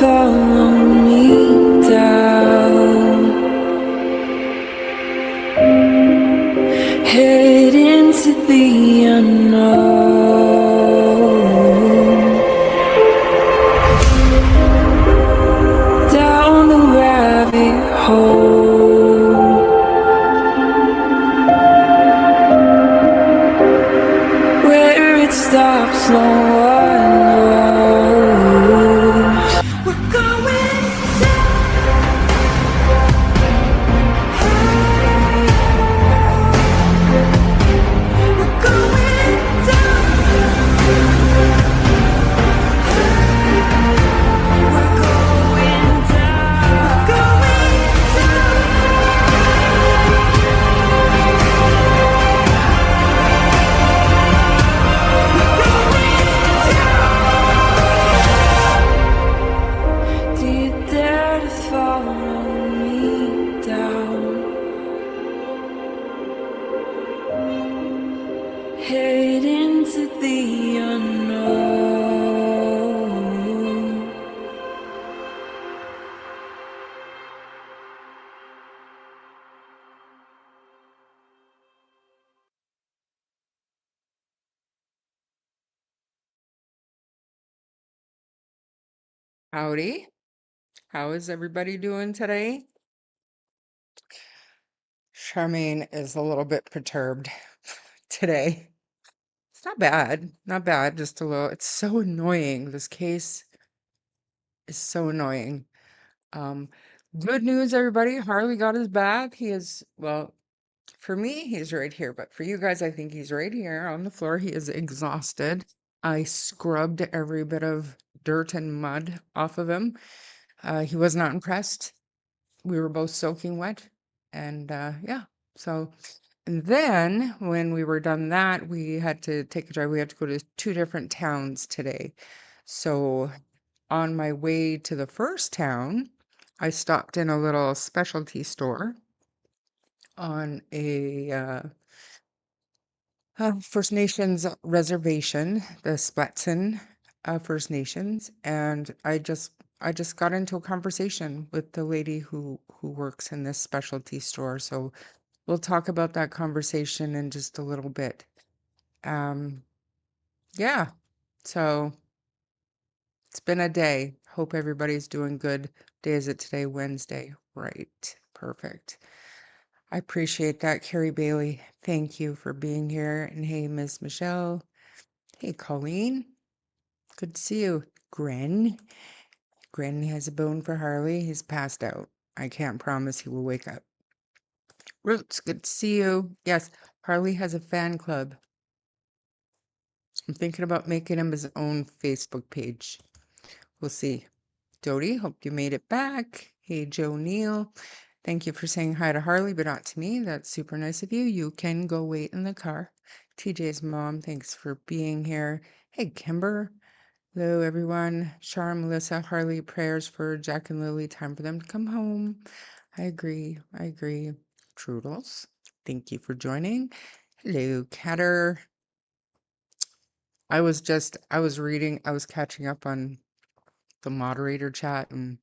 follow me down, head into the unknown, down the rabbit hole, where it stops, no one knows. We're going down. We're going down. We're going down. We're going down. Do you dare to follow me down? Head into the unknown. Howdy. How is everybody doing today? Charmaine is a little bit perturbed today. It's not bad, just a little. It's so annoying. This case is so annoying. Um, Good news, everybody. Harley got his bath. He is, well, for me, he's right here, but for you guys, I think he's right here on the floor. He is exhausted. I scrubbed every bit of dirt and mud off of him. He was not impressed. We were both soaking wet, and yeah. So, and then when we were done that, we had to take a drive. We had to go to 2 different towns today. So on my way to the first town, I stopped in a little specialty store on a First Nations reservation, the Splatsin First Nations, and I just got into a conversation with the lady who works in this specialty store. So we'll talk about that conversation in just a little bit. Um, yeah. So it's been a day. Hope everybody's doing good. Day is it today? Wednesday. Right. Perfect. I appreciate that, Carrie Bailey. Thank you for being here. And hey, Miss Michelle. Hey, Colleen. Good to see you. Gren. Gren has a bone for Harley. He's passed out. I can't promise he will wake up. Roots, good to see you. Yes, Harley has a fan club. I'm thinking about making him his own Facebook page. We'll see. Dodie, hope you made it back. Hey, Joe Neal. Thank you for saying hi to Harley, but not to me. That's super nice of you. You can go wait in the car. TJ's mom, thanks for being here. Hey, Kimber. Hello, everyone. Char, Melissa, Harley, prayers for Jack and Lily. Time for them to come home. I agree. I agree. Trudels, thank you for joining. Hello, Catter. I was catching up on the moderator chat, and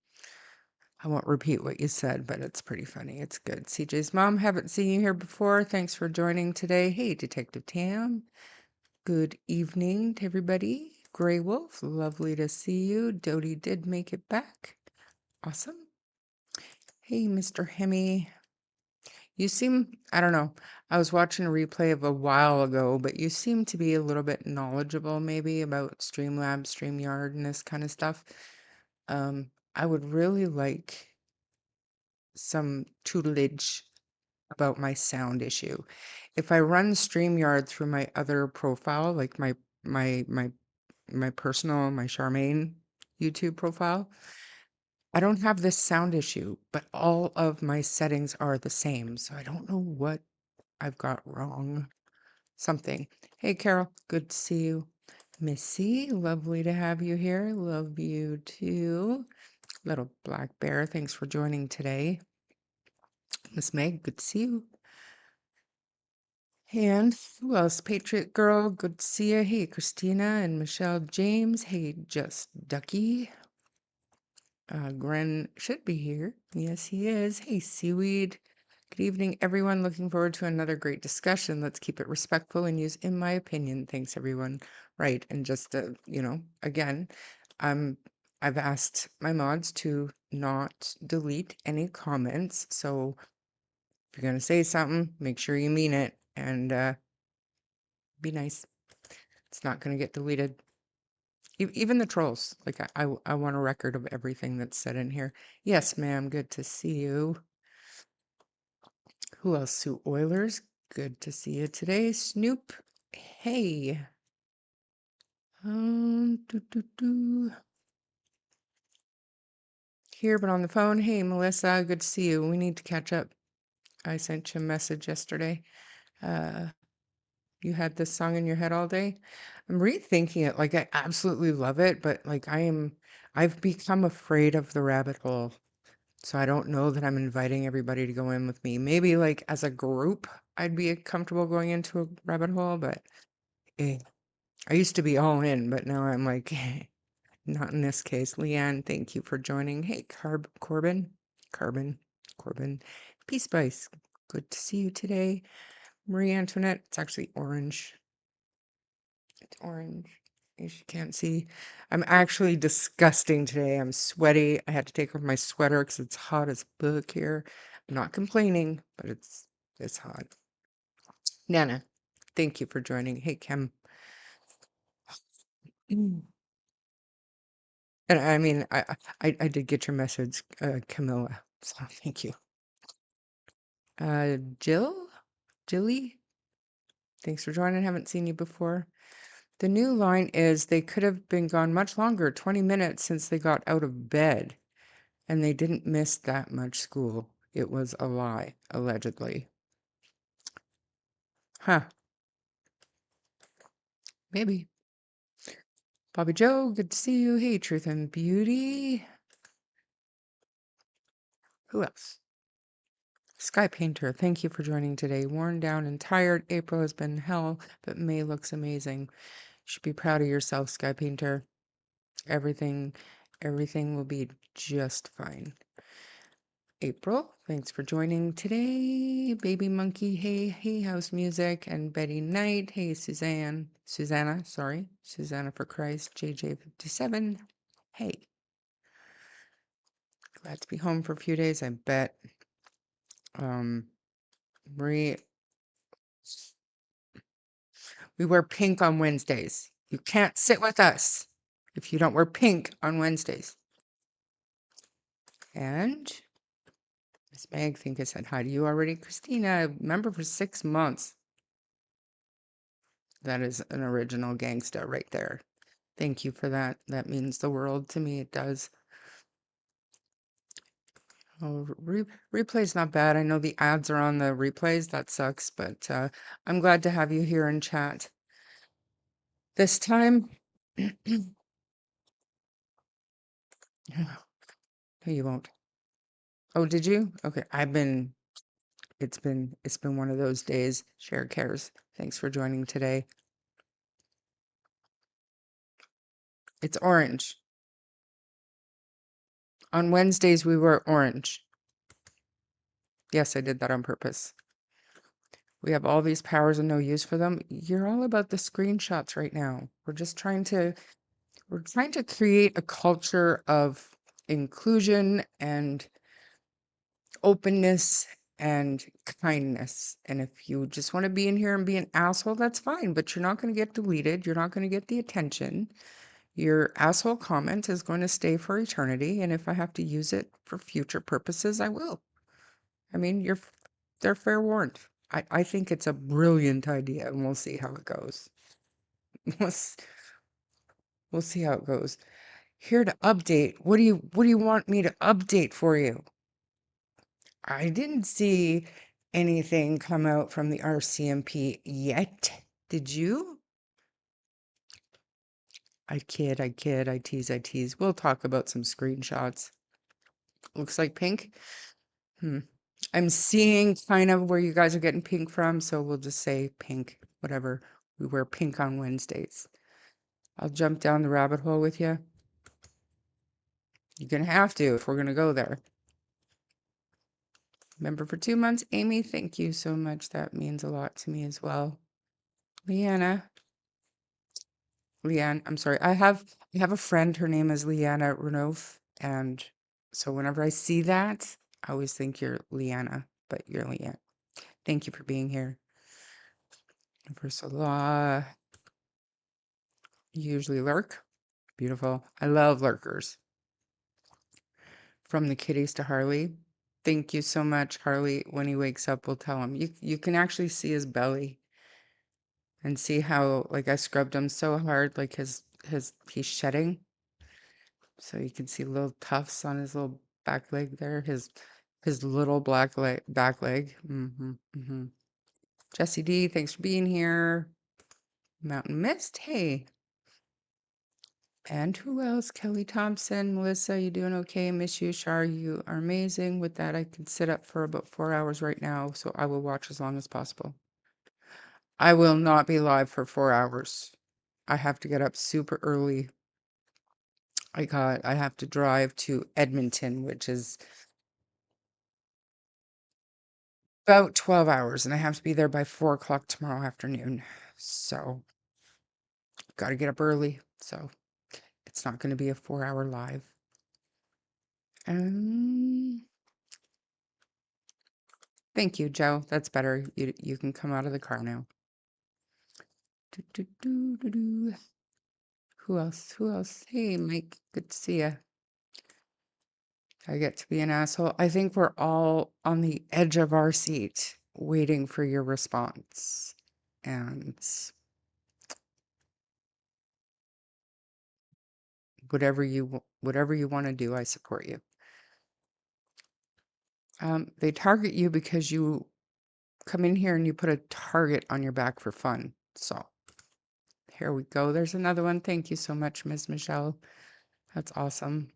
I won't repeat what you said, but it's pretty funny. It's good. CJ's mom, haven't seen you here before. Thanks for joining today. Hey, Detective Tam. Good evening to everybody. Grey Wolf, lovely to see you. Dodie did make it back. Awesome. Hey, Mr. Hemi. You seem, I don't know, I was watching a replay of a while ago, but you seem to be a little bit knowledgeable maybe about Streamlabs, StreamYard, and this kind of stuff. I would really like some tutelage about my sound issue. If I run StreamYard through my other profile, like my personal, my Charmaine YouTube profile, I don't have this sound issue, but all of my settings are the same. So I don't know what I've got wrong. Something. Hey, Carol, good to see you. Missy, lovely to have you here. Love you too. Little Black Bear, thanks for joining today. Miss Meg, good to see you. And who else? Patriot Girl, good to see you. Hey, Christina and Michelle James. Hey, Just Ducky. Gren should be here. Yes, he is. Hey, Seaweed. Good evening, everyone. Looking forward to another great discussion. Let's keep it respectful and use in my opinion. Thanks, everyone. Right. And just, again, I've asked my mods to not delete any comments. So if you're going to say something, make sure you mean it and be nice. It's not going to get deleted. Even the trolls. Like, I want a record of everything that's said in here. Yes, ma'am. Good to see you. Who else? Sue Oilers. Good to see you today. Snoop. Hey. Doo, doo, doo. Here, but on the phone. Hey, Melissa. Good to see you. We need to catch up. I sent you a message yesterday. You had this song in your head all day. I'm rethinking it. Like, I absolutely love it, but like, I've become afraid of the rabbit hole. So I don't know that I'm inviting everybody to go in with me. Maybe like as a group, I'd be comfortable going into a rabbit hole, but I used to be all in, but now I'm like, not in this case. Leanne, thank you for joining. Hey, Corbin, Peace Spice. Good to see you today. Marie Antoinette, it's actually orange. It's orange. You can't see. I'm actually disgusting today. I'm sweaty. I had to take off my sweater because it's hot as book here. I'm not complaining, but it's hot. Nana, thank you for joining. Hey, Kim. Mm. And I mean, I did get your message, Camilla. So thank you. Jilly, thanks for joining. Haven't seen you before. The new line is they could have been gone much longer, 20 minutes since they got out of bed. And they didn't miss that much school. It was a lie, allegedly. Huh. Maybe. Bobby Joe, good to see you. Hey, Truth and Beauty. Who else? Sky Painter, thank you for joining today. Worn down and tired. April has been hell, but May looks amazing. You should be proud of yourself, Sky Painter. Everything will be just fine. April, thanks for joining today. Baby Monkey, hey, house music, and Betty Knight, hey, Susanna for Christ, JJ57, hey. Glad to be home for a few days, I bet. Marie, we wear pink on Wednesdays. You can't sit with us if you don't wear pink on Wednesdays. And Miss Meg, think I said hi to you already. Christina, member for 6 months. That is an original gangsta right there. Thank you for that. That means the world to me. It does. Oh, replay's not bad. I know the ads are on the replays. That sucks, but I'm glad to have you here in chat. This time, no, you won't. Oh, did you? Okay, it's been one of those days. Share cares. Thanks for joining today. It's orange. On Wednesdays, we wear orange. Yes, I did that on purpose. We have all these powers and no use for them. You're all about the screenshots right now. We're trying to create a culture of inclusion and openness and kindness. And if you just want to be in here and be an asshole, that's fine, but you're not going to get deleted. You're not going to get the attention. Your asshole comment is going to stay for eternity. And if I have to use it for future purposes, I will. I mean, they're fair warned. I think it's a brilliant idea, and we'll see how it goes. We'll see how it goes. Here to update. What do you want me to update for you? I didn't see anything come out from the RCMP yet. Did you? I kid, I tease. We'll talk about some screenshots. Looks like pink. I'm seeing kind of where you guys are getting pink from, so we'll just say pink, whatever. We wear pink on Wednesdays. I'll jump down the rabbit hole with you. You're gonna have to if we're gonna go there. Member for 2 months, Amy, thank you so much. That means a lot to me as well. Leanne, I'm sorry. I have a friend, her name is Leanna Renouf, and so whenever I see that, I always think you're Leanna, but you're Leanne. Thank you for being here. Universal law. You usually lurk. Beautiful. I love lurkers. From the kitties to Harley. Thank you so much, Harley. When he wakes up, we'll tell him. You can actually see his belly and see how like I scrubbed him so hard, like he's shedding. So you can see little tufts on his little back leg there, his little black leg back leg. Jesse D, thanks for being here. Mountain Mist, hey. And who else? Kelly Thompson, Melissa, you doing okay? Miss you, Shar, you are amazing. With that, I can sit up for about 4 hours right now, so I will watch as long as possible. I will not be live for 4 hours. I have to get up super early. I have to drive to Edmonton, which is about 12 hours, and I have to be there by 4 o'clock tomorrow afternoon. So, got to get up early. So, it's not going to be a 4-hour live. Thank you, Joe. That's better. You can come out of the car now. Who else? Who else? Hey, Mike. Good to see you. I get to be an asshole. I think we're all on the edge of our seat waiting for your response. And whatever you want to do, I support you. They target you because you come in here and you put a target on your back for fun. So here we go. There's another one. Thank you so much, Ms. Michelle. That's awesome.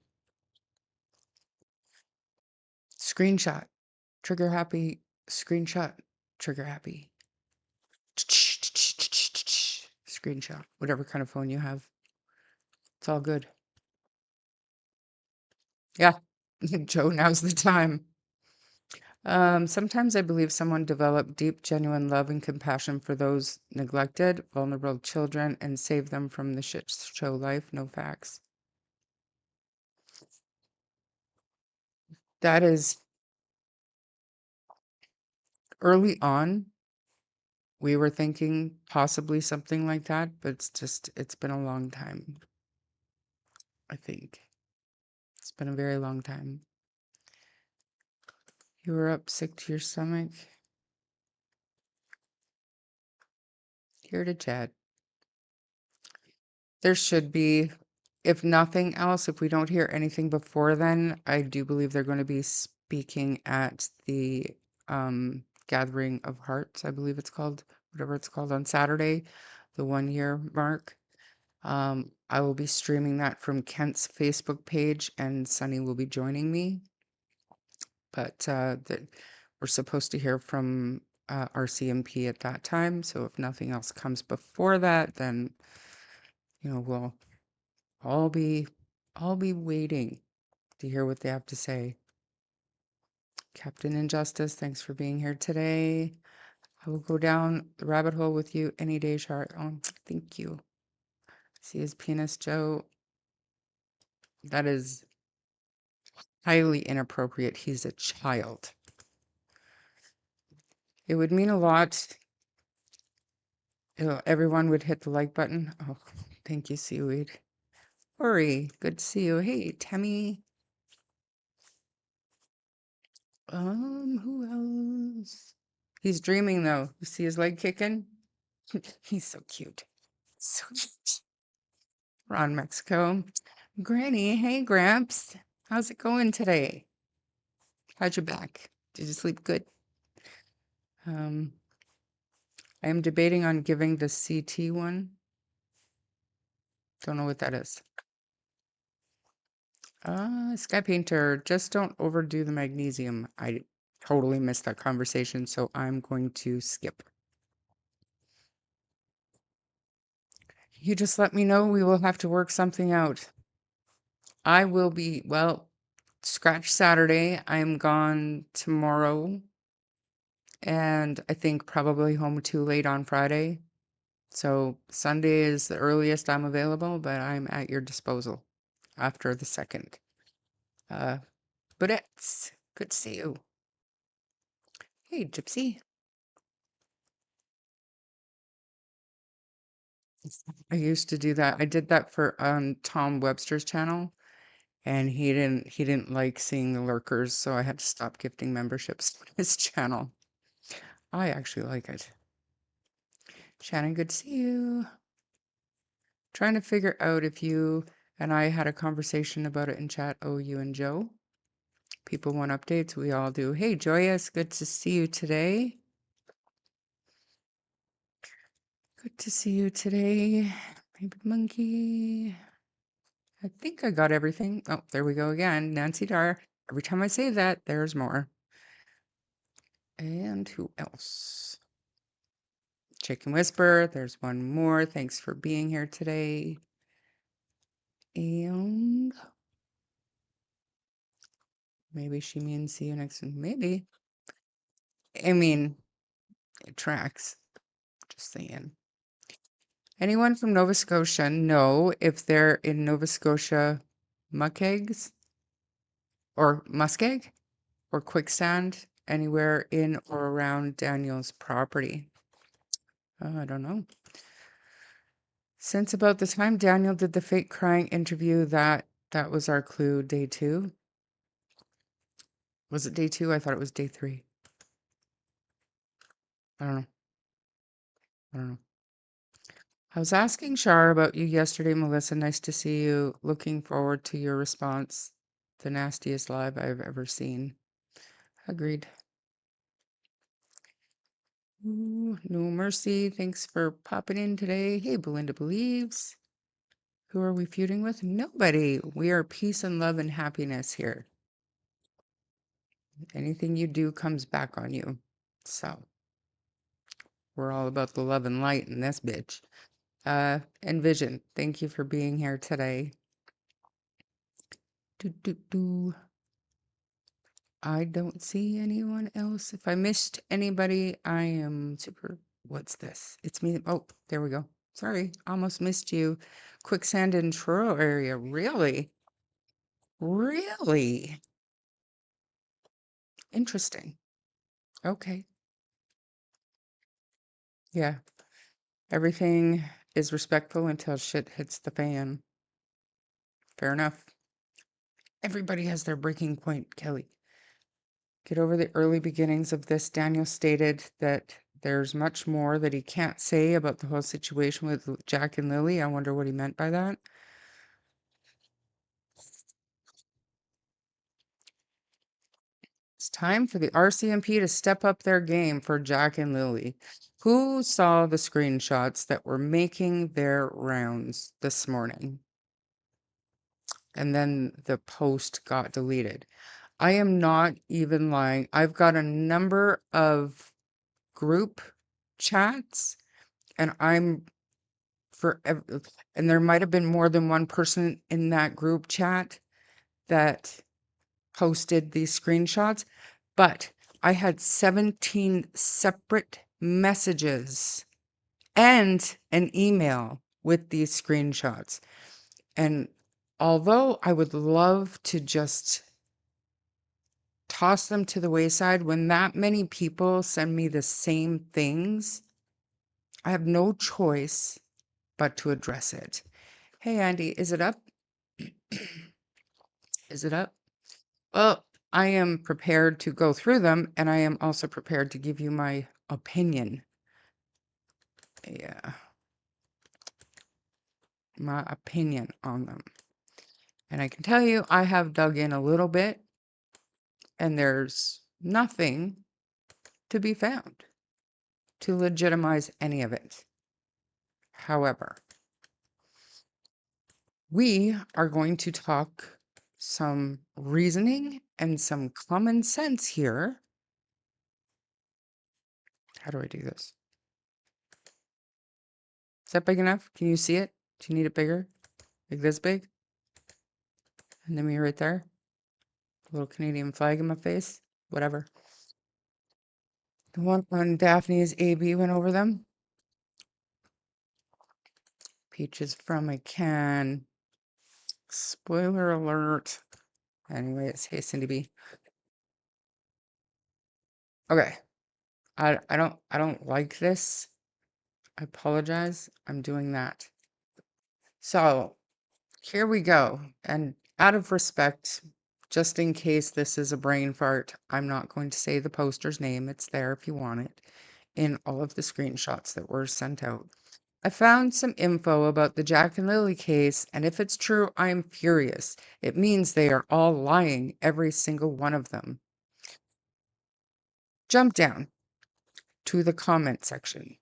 Screenshot. Trigger happy. Screenshot. Trigger happy. Screenshot. Whatever kind of phone you have. It's all good. Yeah. Joe, now's the time. Sometimes I believe someone developed deep, genuine love and compassion for those neglected, vulnerable children and save them from the shit show life. No facts. That is early on. We were thinking possibly something like that, but it's been a long time. I think it's been a very long time. You were up sick to your stomach. Here to chat. There should be, if nothing else, if we don't hear anything before then, I do believe they're going to be speaking at the Gathering of Hearts, I believe it's called, whatever it's called, on Saturday, the 1-year mark. I will be streaming that from Kent's Facebook page, and Sunny will be joining me. But we're supposed to hear from our CMP at that time. So if nothing else comes before that, then we'll all be waiting to hear what they have to say. Captain Injustice, thanks for being here today. I will go down the rabbit hole with you any day, Char. Oh, thank you. See his penis, Joe. That is highly inappropriate. He's a child. It would mean a lot. Everyone would hit the like button. Oh, thank you, Seaweed. Ori, good to see you. Hey, Tammy. Who else? He's dreaming though. You see his leg kicking? He's so cute. So cute. Ron, Mexico. Granny, hey, Gramps. How's it going today? How's your back? Did you sleep good? I am debating on giving the CT one. Don't know what that is. Sky Painter, just don't overdo the magnesium. I totally missed that conversation, so I'm going to skip. You just let me know. We will have to work something out. I will be, well, scratch Saturday. I'm gone tomorrow, and I think probably home too late on Friday. So Sunday is the earliest I'm available, but I'm at your disposal after the 2nd. But it's good to see you. Hey, Gypsy. I used to do that. I did that for Tom Webster's channel, and he didn't like seeing the lurkers, so I had to stop gifting memberships to his channel. I actually like it. Shannon, good to see you. Trying to figure out if you and I had a conversation about it in chat. Oh, you and Joe. People want updates. We all do. Hey, Joyous, good to see you today. Good to see you today. Baby monkey. I think I got everything. Oh, there we go again. Nancy Dar. Every time I say that, there's more. And who else? Chicken Whisper. There's one more. Thanks for being here today. And maybe she means see you next. Maybe. I mean, it tracks. Just saying. Anyone from Nova Scotia know if they're in Nova Scotia muckegs or muskeg or quicksand anywhere in or around Daniel's property? I don't know. Since about the time Daniel did the fake crying interview, that was our clue. Day 2. Was it day 2? I thought it was day 3. I don't know. I don't know. I was asking Shar about you yesterday, Melissa. Nice to see you. Looking forward to your response. The nastiest live I've ever seen. Agreed. Ooh, no mercy. Thanks for popping in today. Hey, Belinda Believes. Who are we feuding with? Nobody. We are peace and love and happiness here. Anything you do comes back on you. So we're all about the love and light in this bitch. And Vision, thank you for being here today. I don't see anyone else. If I missed anybody, I am super. What's this? It's me. Oh, there we go. Sorry, almost missed you. Quicksand in Truro area. Really? Really? Interesting. Okay. Yeah. Everything is respectful until shit hits the fan. Fair enough. Everybody has their breaking point, Kelly. Get over the early beginnings of this. Daniel stated that there's much more that he can't say about the whole situation with Jack and Lily. I wonder what he meant by that. It's time for the RCMP to step up their game for Jack and Lily. Who saw the screenshots that were making their rounds this morning? And then the post got deleted. I am not even lying. I've got a number of group chats, and I'm and there might have been more than one person in that group chat that posted these screenshots, but I had 17 separate messages and an email with these screenshots. And although I would love to just toss them to the wayside, when that many people send me the same things, I have no choice but to address it. Hey, Andy, is it up? Is it up? Well, I am prepared to go through them, and I am also prepared to give you my opinion. Yeah. My opinion on them. And I can tell you, I have dug in a little bit, and there's nothing to be found to legitimize any of it. However, we are going to talk some reasoning and some common sense here. How do I do this? Is that big enough? Can you see it? Do you need it bigger? Like this big? And then me right there. Little Canadian flag in my face. Whatever. The one on Daphne's AB went over them. Peaches from a can. Spoiler alert. Anyways, hey Cindy B. Okay. I don't like this. I apologize. I'm doing that. So here we go. And out of respect, just in case this is a brain fart, I'm not going to say the poster's name. It's there if you want it in all of the screenshots that were sent out. I found some info about the Jack and Lily case, and if it's true, I am furious. It means they are all lying, every single one of them. Jump down to the comment section.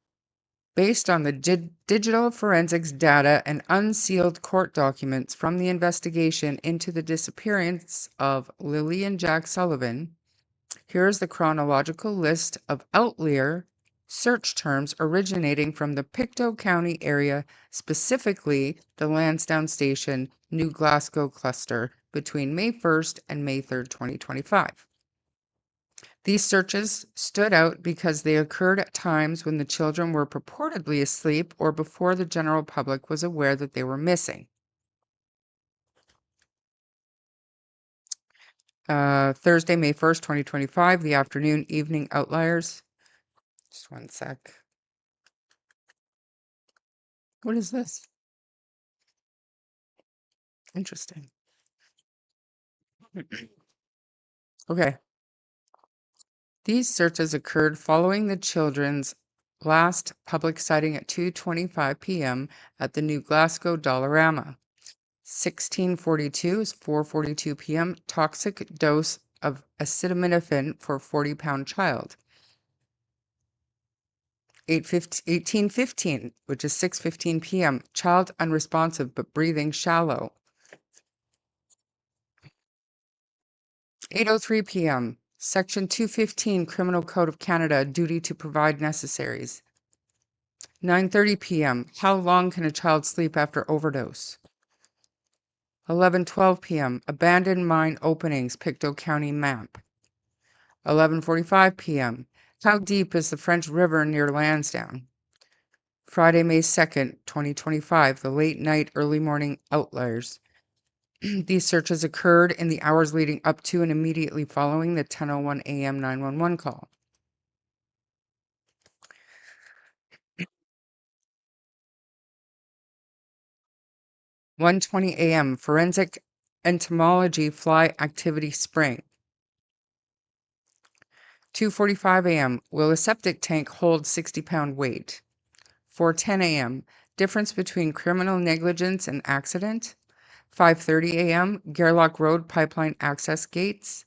Based on the digital forensics data and unsealed court documents from the investigation into the disappearance of Lily and Jack Sullivan, here's the chronological list of outlier search terms originating from the Pictou County area, specifically the Lansdowne Station, New Glasgow cluster, between May 1st and May 3rd, 2025. These searches stood out because they occurred at times when the children were purportedly asleep or before the general public was aware that they were missing. Thursday, May 1st, 2025, the afternoon, evening outliers. Just one sec. What is this? Interesting. Okay. These searches occurred following the children's last public sighting at 2:25 p.m. at the New Glasgow Dollarama. 1642 is 4:42 p.m. Toxic dose of acetaminophen for 40-pound child. 1815, which is 6:15 p.m. Child unresponsive but breathing shallow. 8:03 p.m. Section 215 Criminal Code of Canada, duty to provide necessaries. 9:30 p.m. How long can a child sleep after overdose? 11:12 p.m. Abandoned mine openings, Pictou County map. 11:45 p.m. How deep is the French River near Lansdowne? Friday, May 2nd, 2025, the late night, early morning outliers. These searches occurred in the hours leading up to and immediately following the 10:01 a.m. 911 call. 1:20 a.m. Forensic entomology fly activity spring. 2:45 a.m. Will a septic tank hold 60-pound weight? 4:10 a.m. Difference between criminal negligence and accident. 5:30 a.m. Gerlach Road pipeline access gates.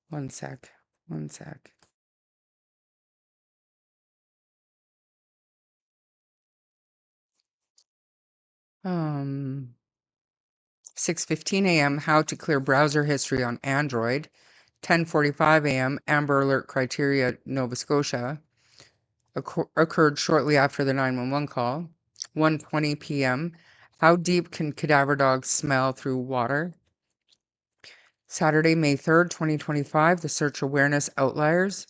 One sec. 6:15 a.m. How to clear browser history on Android. 10:45 a.m. Amber Alert criteria, Nova Scotia. Occurred shortly after the 911 call. 1:20 p.m. How deep can cadaver dogs smell through water? Saturday, May 3rd, 2025, the search awareness outliers.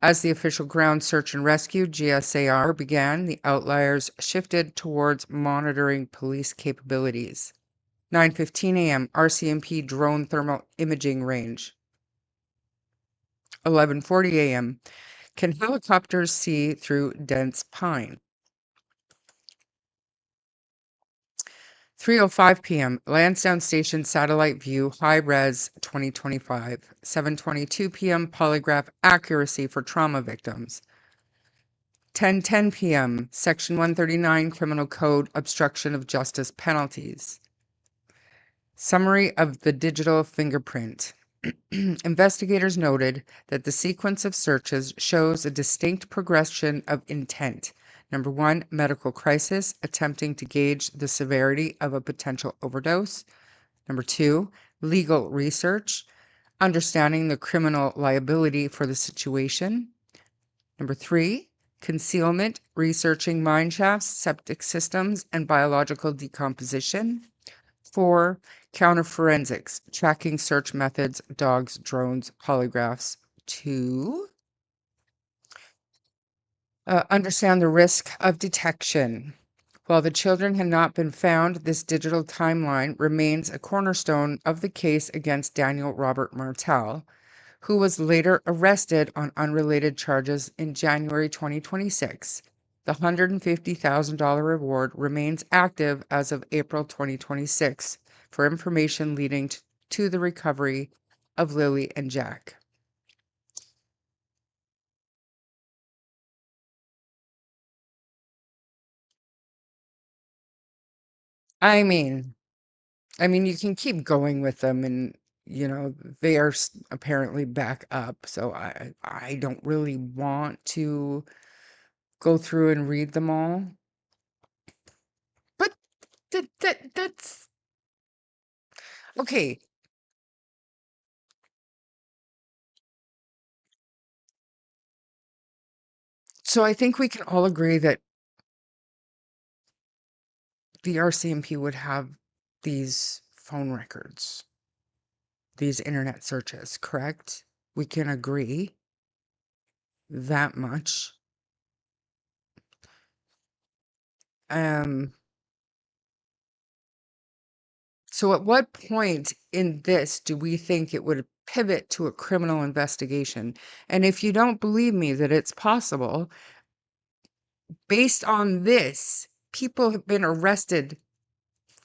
As the official ground search and rescue GSAR began, the outliers shifted towards monitoring police capabilities. 9:15 a.m. RCMP drone thermal imaging range. 11:40 a.m. Can helicopters see through dense pine? 3:05 p.m. Lansdowne Station satellite view high res 2025. 7:22 p.m. polygraph accuracy for trauma victims. 10:10 p.m. Section 139 Criminal Code obstruction of justice penalties. Summary of the digital fingerprint. Investigators noted that the sequence of searches shows a distinct progression of intent. Number 1, medical crisis, attempting to gauge the severity of a potential overdose. Number 2, legal research, understanding the criminal liability for the situation. Number 3, concealment, researching mine shafts, septic systems, and biological decomposition. 4, counterforensics, tracking search methods, dogs, drones, polygraphs. 2, understand the risk of detection. While the children had not been found, this digital timeline remains a cornerstone of the case against Daniel Robert Martel, who was later arrested on unrelated charges in January 2026. The $150,000 reward remains active as of April 2026 for information leading to the recovery of Lily and Jack. I mean, you can keep going with them, and they are apparently back up. So I don't really want to go through and read them all. But that's okay. So I think we can all agree that the RCMP would have these phone records, these internet searches, correct? We can agree that much. So at what point in this do we think it would pivot to a criminal investigation? And if you don't believe me that it's possible, based on this, people have been arrested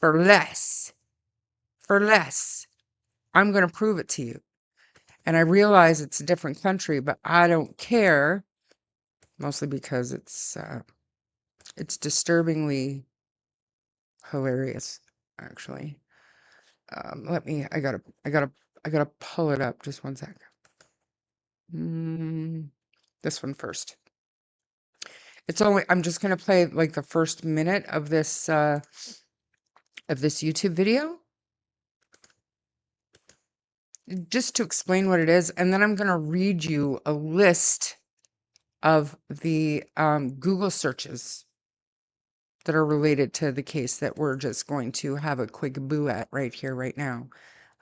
for less. For less. I'm going to prove it to you. And I realize it's a different country, but I don't care, mostly because it's disturbingly hilarious, actually. I gotta pull it up. Just one sec. This one first. I'm just gonna play like the first minute of this YouTube video, just to explain what it is, and then I'm gonna read you a list of the Google searches that are related to the case that we're just going to have a quick boo at right here, right now.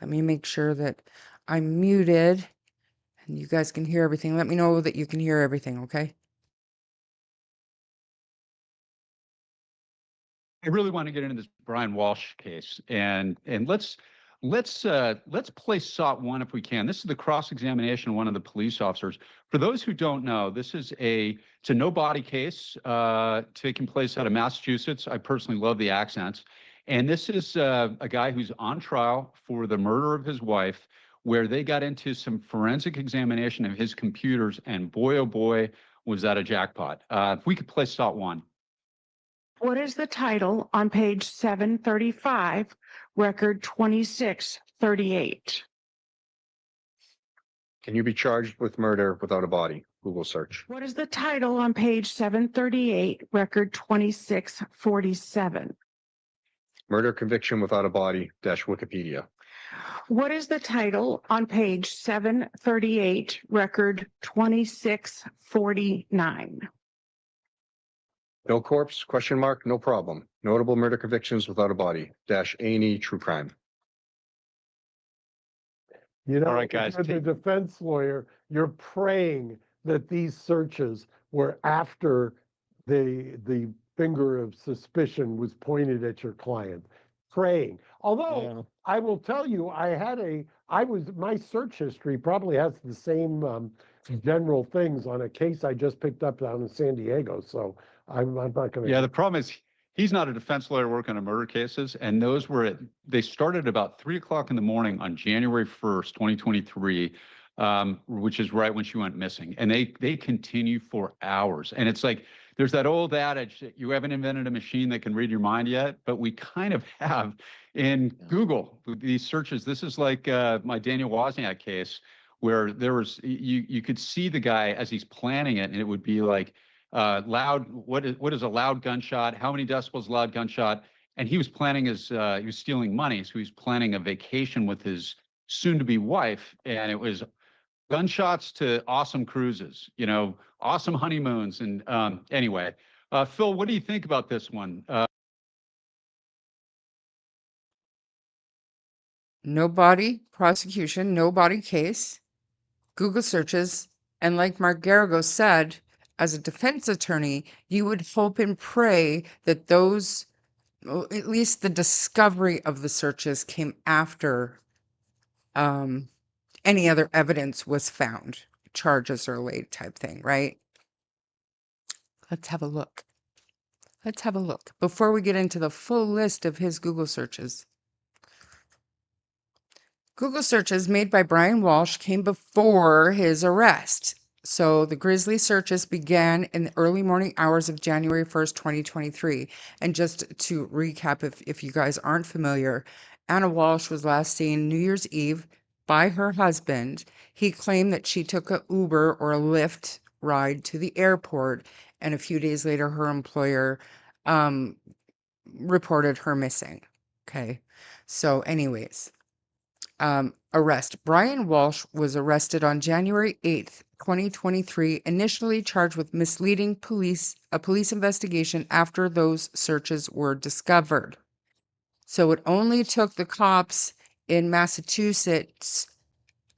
Let me make sure that I'm muted and you guys can hear everything. Let me know that you can hear everything, okay? I really want to get into this Brian Walsh case, and let's play SOT 1 if we can. This is the cross-examination of one of the police officers. For those who don't know, it's a no-body case taking place out of Massachusetts. I personally love the accents, and this is a guy who's on trial for the murder of his wife, where they got into some forensic examination of his computers, and boy, oh boy, was that a jackpot. If we could play SOT 1. What is the title on page 735, record 2638? Can you be charged with murder without a body? Google search. What is the title on page 738, record 2647? Murder conviction without a body - Wikipedia. What is the title on page 738, record 2649? No corpse? ? No problem. Notable murder convictions without a body - A&E True Crime. You know, All right, guys, as a defense lawyer, you're praying that these searches were after the finger of suspicion was pointed at your client. Praying. Although I will tell you, my search history probably has the same general things on a case I just picked up down in San Diego. So I'm not going to. Yeah, the problem is he's not a defense lawyer working on murder cases, and they started about 3:00 in the morning on January 1st, 2023, which is right when she went missing, and they continue for hours. And it's like there's that old adage that you haven't invented a machine that can read your mind yet, but we kind of have in Google with these searches. This is like my Daniel Wozniak case, where you could see the guy as he's planning it, and it would be like loud. What is a loud gunshot? How many decibels loud gunshot? And he was planning he was stealing money, so he was planning a vacation with his soon-to-be wife, and it was gunshots to awesome cruises, awesome honeymoons, and anyway, Phil, what do you think about this one? no body prosecution, no body case, Google searches, and like Mark Garrigo said, as a defense attorney, you would hope and pray that those, well, at least the discovery of the searches came after any other evidence was found, charges are laid type thing, right? Let's have a look. Let's have a look before we get into the full list of his Google searches. Google searches made by Brian Walsh came before his arrest. So the grisly searches began in the early morning hours of January 1st, 2023. And just to recap, if you guys aren't familiar, Anna Walsh was last seen New Year's Eve by her husband. He claimed that she took a Uber or a Lyft ride to the airport, and a few days later, her employer reported her missing. Okay. So anyways, arrest. Brian Walsh was arrested on January 8th, 2023, initially charged with misleading a police investigation after those searches were discovered. So it only took the cops in Massachusetts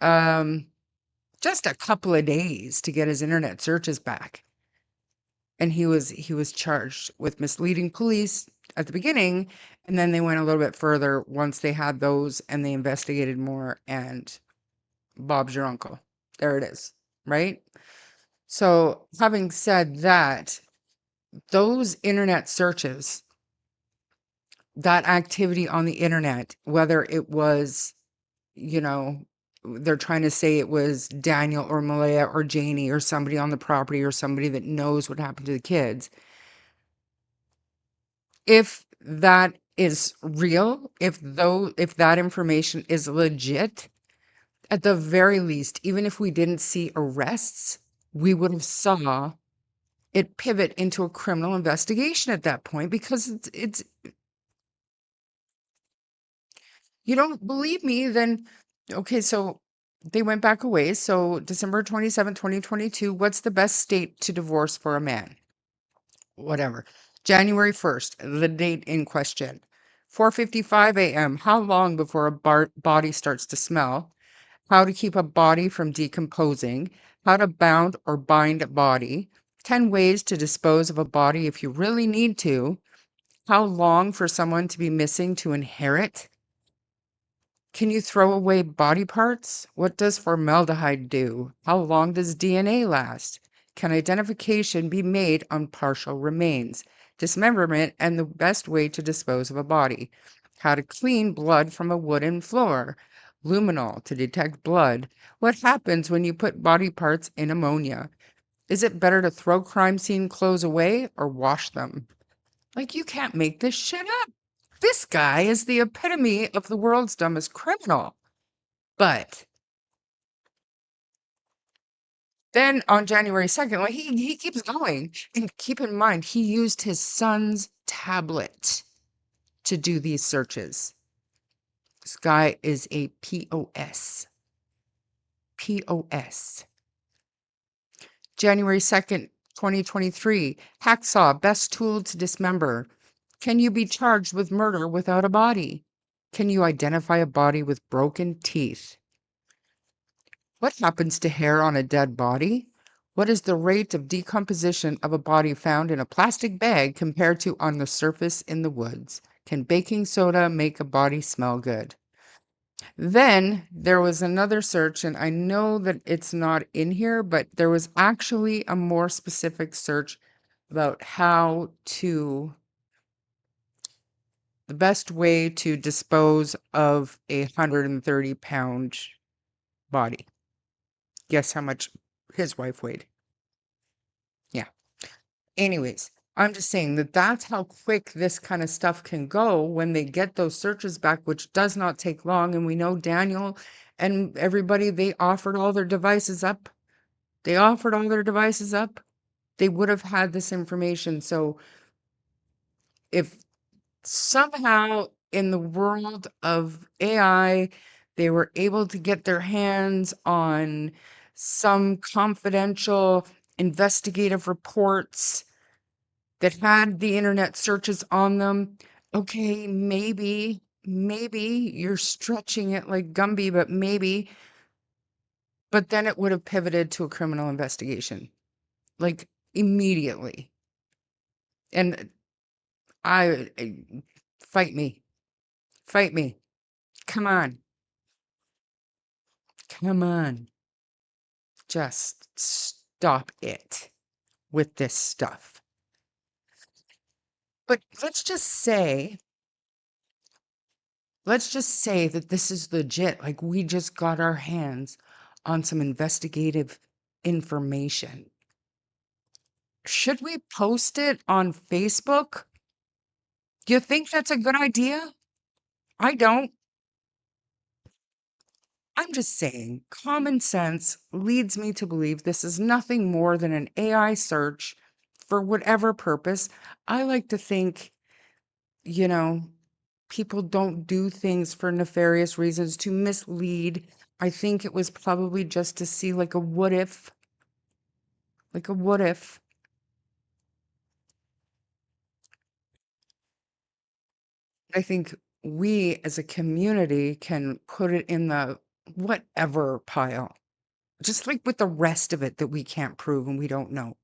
just a couple of days to get his internet searches back. And he was charged with misleading police at the beginning, and then they went a little bit further once they had those and they investigated more, and Bob's your uncle. There it is, right? So having said that, those internet searches, that activity on the internet, whether it was, they're trying to say it was Daniel or Malaya or Janie or somebody on the property or somebody that knows what happened to the kids. If that is real, if that information is legit, at the very least, even if we didn't see arrests, we would have saw it pivot into a criminal investigation at that point, because it's you don't believe me, then okay, so they went back a ways. So December 27, 2022, what's the best state to divorce for a man? Whatever. January 1st, the date in question. 4:55 a.m. How long before a body starts to smell? How to keep a body from decomposing? How to bound or bind a body? 10 ways to dispose of a body if you really need to. How long for someone to be missing to inherit? Can you throw away body parts? What does formaldehyde do? How long does DNA last? Can identification be made on partial remains? Dismemberment and the best way to dispose of a body. How to clean blood from a wooden floor. Luminol to detect blood. What happens when you put body parts in ammonia? Is it better to throw crime scene clothes away or wash them? Like, you can't make this shit up. This guy is the epitome of the world's dumbest criminal. But then on January 2nd, well, he keeps going. And keep in mind, he used his son's tablet to do these searches. This guy is a POS. POS. January 2nd, 2023, hacksaw, best tool to dismember. Can you be charged with murder without a body? Can you identify a body with broken teeth? What happens to hair on a dead body? What is the rate of decomposition of a body found in a plastic bag compared to on the surface in the woods? Can baking soda make a body smell good? Then there was another search, and I know that it's not in here, but there was actually a more specific search about the best way to dispose of a 130-pound body. Guess how much his wife weighed? Yeah. Anyways, I'm just saying that that's how quick this kind of stuff can go when they get those searches back, which does not take long. And we know Daniel and everybody, they offered all their devices up. They offered all their devices up. They would have had this information. So if somehow in the world of AI, they were able to get their hands on some confidential investigative reports that had the internet searches on them, okay, maybe maybe you're stretching it like Gumby, but maybe, but then it would have pivoted to a criminal investigation, like immediately. And fight me, fight me. Come on, come on. Just stop it with this stuff. But let's just say that this is legit. Like we just got our hands on some investigative information. Should we post it on Facebook? Do you think that's a good idea? I don't. I'm just saying, common sense leads me to believe this is nothing more than an AI search for whatever purpose. I like to think, you know, people don't do things for nefarious reasons to mislead. I think it was probably just to see like a what if, like a what if. I think we as a community can put it in the whatever pile, just like with the rest of it that we can't prove and we don't know.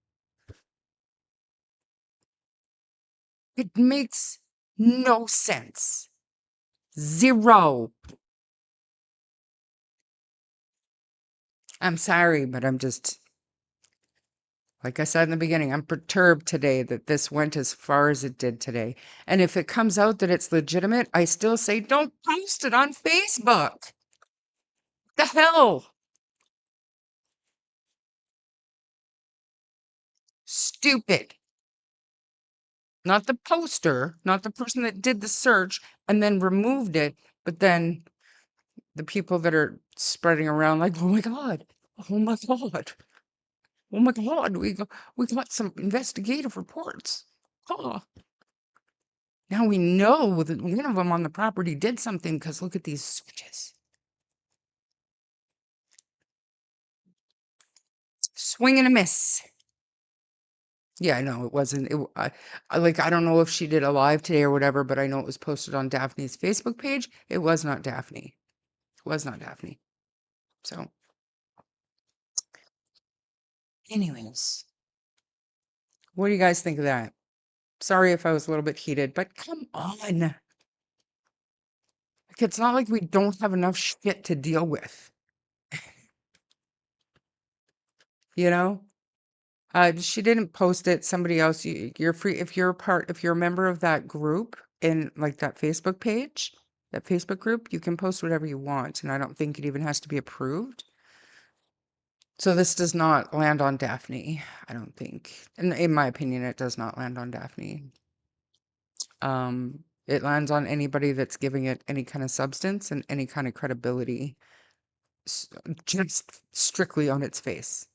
It makes no sense. Zero. I'm sorry, but I'm just, like I said in the beginning, I'm perturbed today that this went as far as it did today. And if it comes out that it's legitimate, I still say don't post it on Facebook. The hell? Stupid. Not the poster, not the person that did the search and then removed it, but then the people that are spreading around like, oh my God, oh my God, oh my God, we got some investigative reports. Oh, now we know that one of them on the property did something because look at these switches. Swing and a miss. Yeah, I know it wasn't. I don't know if she did a live today or whatever, but I know it was posted on Daphne's Facebook page. It was not Daphne. It was not Daphne. So, anyways, what do you guys think of that? Sorry if I was a little bit heated, but come on. Like, it's not like we don't have enough shit to deal with, you know? She didn't post it. Somebody else, you're free if you're if you're a member of that group in like that Facebook page, that Facebook group, you can post whatever you want, and I don't think it even has to be approved. So this does not land on Daphne, I don't think. And in my opinion, it does not land on Daphne. It lands on anybody that's giving it any kind of substance and any kind of credibility, just strictly on its face.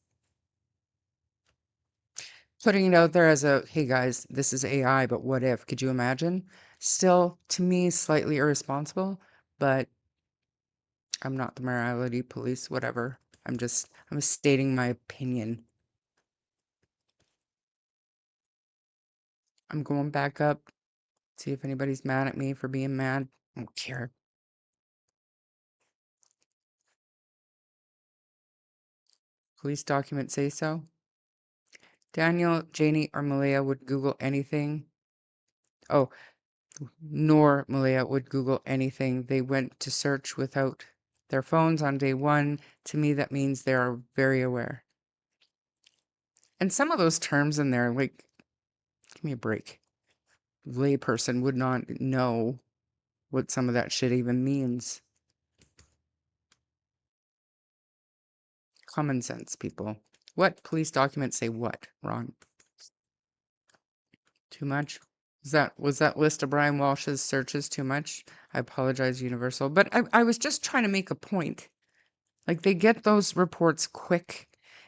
Putting it out there as a, hey guys, this is AI, but what if? Could you imagine? Still, to me, slightly irresponsible, but I'm not the morality police, whatever. I'm stating my opinion. I'm going back up, see if anybody's mad at me for being mad. I don't care. Police documents say so. Daniel, Janie, or Malia would Google anything. Oh, nor Malia would Google anything. They went to search without their phones on day one. To me, that means they are very aware. And some of those terms in there, like, give me a break. Layperson would not know what some of that shit even means. Common sense, people. What police documents say what, Ron? Too much? Was that list of Brian Walsh's searches too much? I apologize, Universal. But I was just trying to make a point. Like they get those reports quick.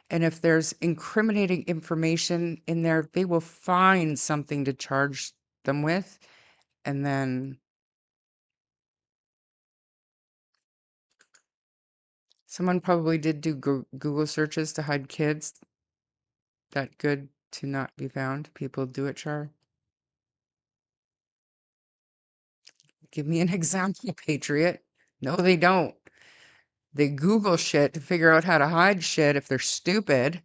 And if there's incriminating information in there, they will find something to charge them with. And then someone probably did do Google searches to hide kids. That good to not be found. People do it, Char. Give me an example, Patriot. No, they don't. They Google shit to figure out how to hide shit if they're stupid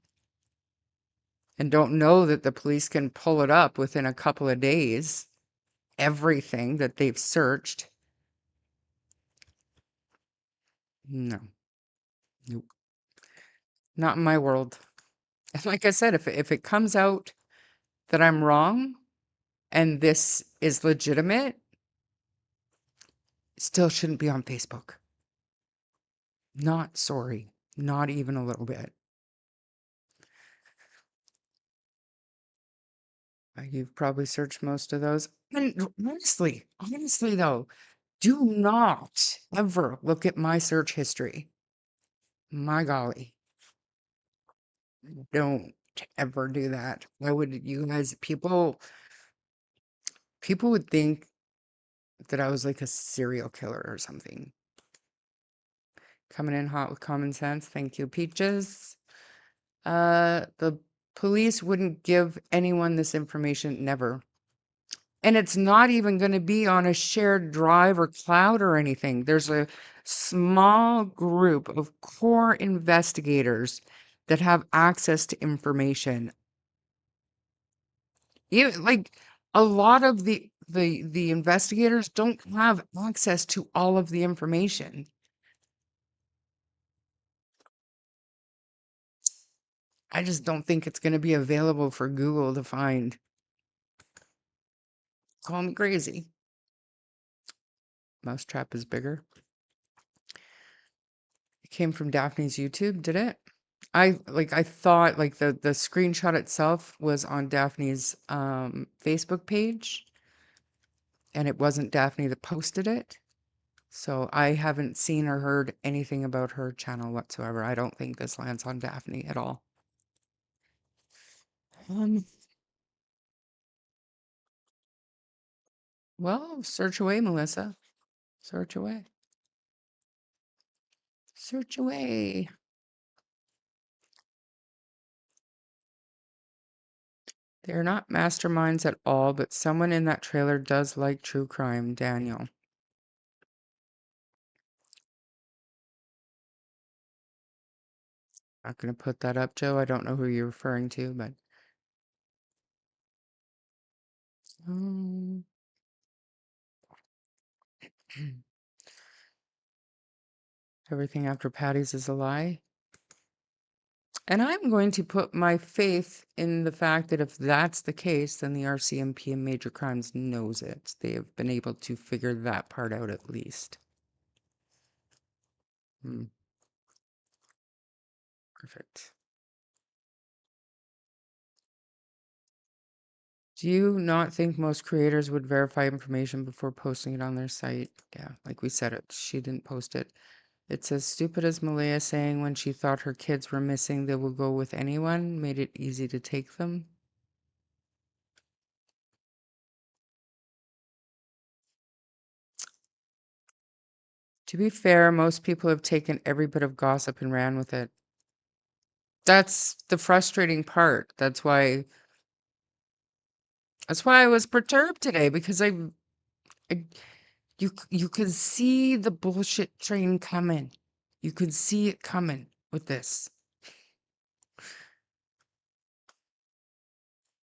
and don't know that the police can pull it up within a couple of days. Everything that they've searched. No. Nope. Not in my world. And like I said, if it comes out that I'm wrong and this is legitimate, it still shouldn't be on Facebook. Not sorry. Not even a little bit. You've probably searched most of those. And honestly though, do not ever look at my search history. My golly. Don't ever do that. Why would you guys, people would think that I was like a serial killer or something. Coming in hot with common sense. Thank you, Peaches. The police wouldn't give anyone this information, never. And it's not even going to be on a shared drive or cloud or anything. There's a small group of core investigators that have access to information. Like a lot of the investigators don't have access to all of the information. I just don't think it's going to be available for Google to find. Call me crazy. Mousetrap is bigger. It came from Daphne's YouTube, did it? I thought like the screenshot itself was on Daphne's Facebook page, and it wasn't Daphne that posted it. So I haven't seen or heard anything about her channel whatsoever. I don't think this lands on Daphne at all. Well, search away, Melissa. Search away. Search away. They're not masterminds at all, but someone in that trailer does like true crime, Daniel. Not gonna put that up, Joe. I don't know who you're referring to, but um, everything after Patty's is a lie. And I'm going to put my faith in the fact that if that's the case, then the RCMP and Major Crimes knows it. They have been able to figure that part out at least. Perfect. Do you not think most creators would verify information before posting it on their site? Yeah, like we said, she didn't post it. It's as stupid as Malaya saying when she thought her kids were missing, they will go with anyone, made it easy to take them. To be fair, most people have taken every bit of gossip and ran with it. That's the frustrating part. That's why I was perturbed today, because you could see the bullshit train coming. You could see it coming with this.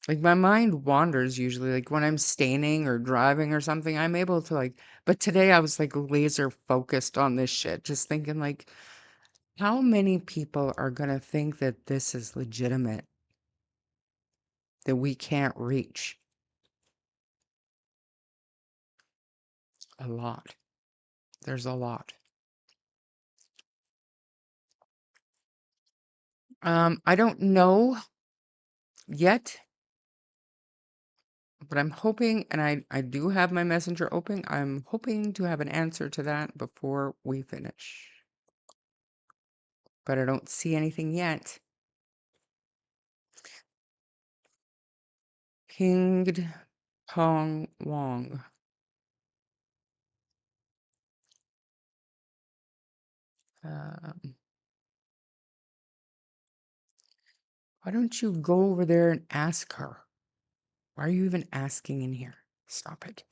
Like my mind wanders usually, like when I'm staining or driving or something, I'm able to like, but today I was like laser focused on this shit, just thinking like, how many people are gonna think that this is legitimate, that we can't reach? A lot. There's a lot. I don't know yet, but I'm hoping, and I do have my messenger open. I'm hoping to have an answer to that before we finish. But I don't see anything yet. Pinged Pong Wong. Why don't you go over there and ask her? Why are you even asking in here? Stop it.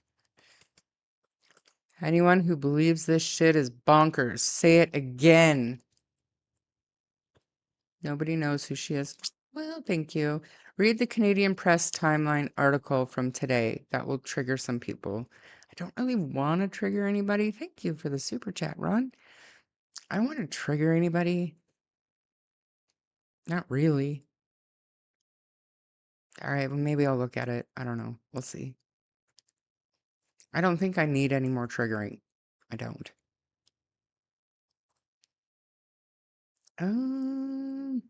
Anyone who believes this shit is bonkers. Say it again. Nobody knows who she is. Well, thank you. Read the Canadian Press Timeline article from today. That will trigger some people. I don't really want to trigger anybody. Thank you for the super chat, Ron. I don't want to trigger anybody. Not really. All right, well, maybe I'll look at it. I don't know. We'll see. I don't think I need any more triggering. I don't. Um,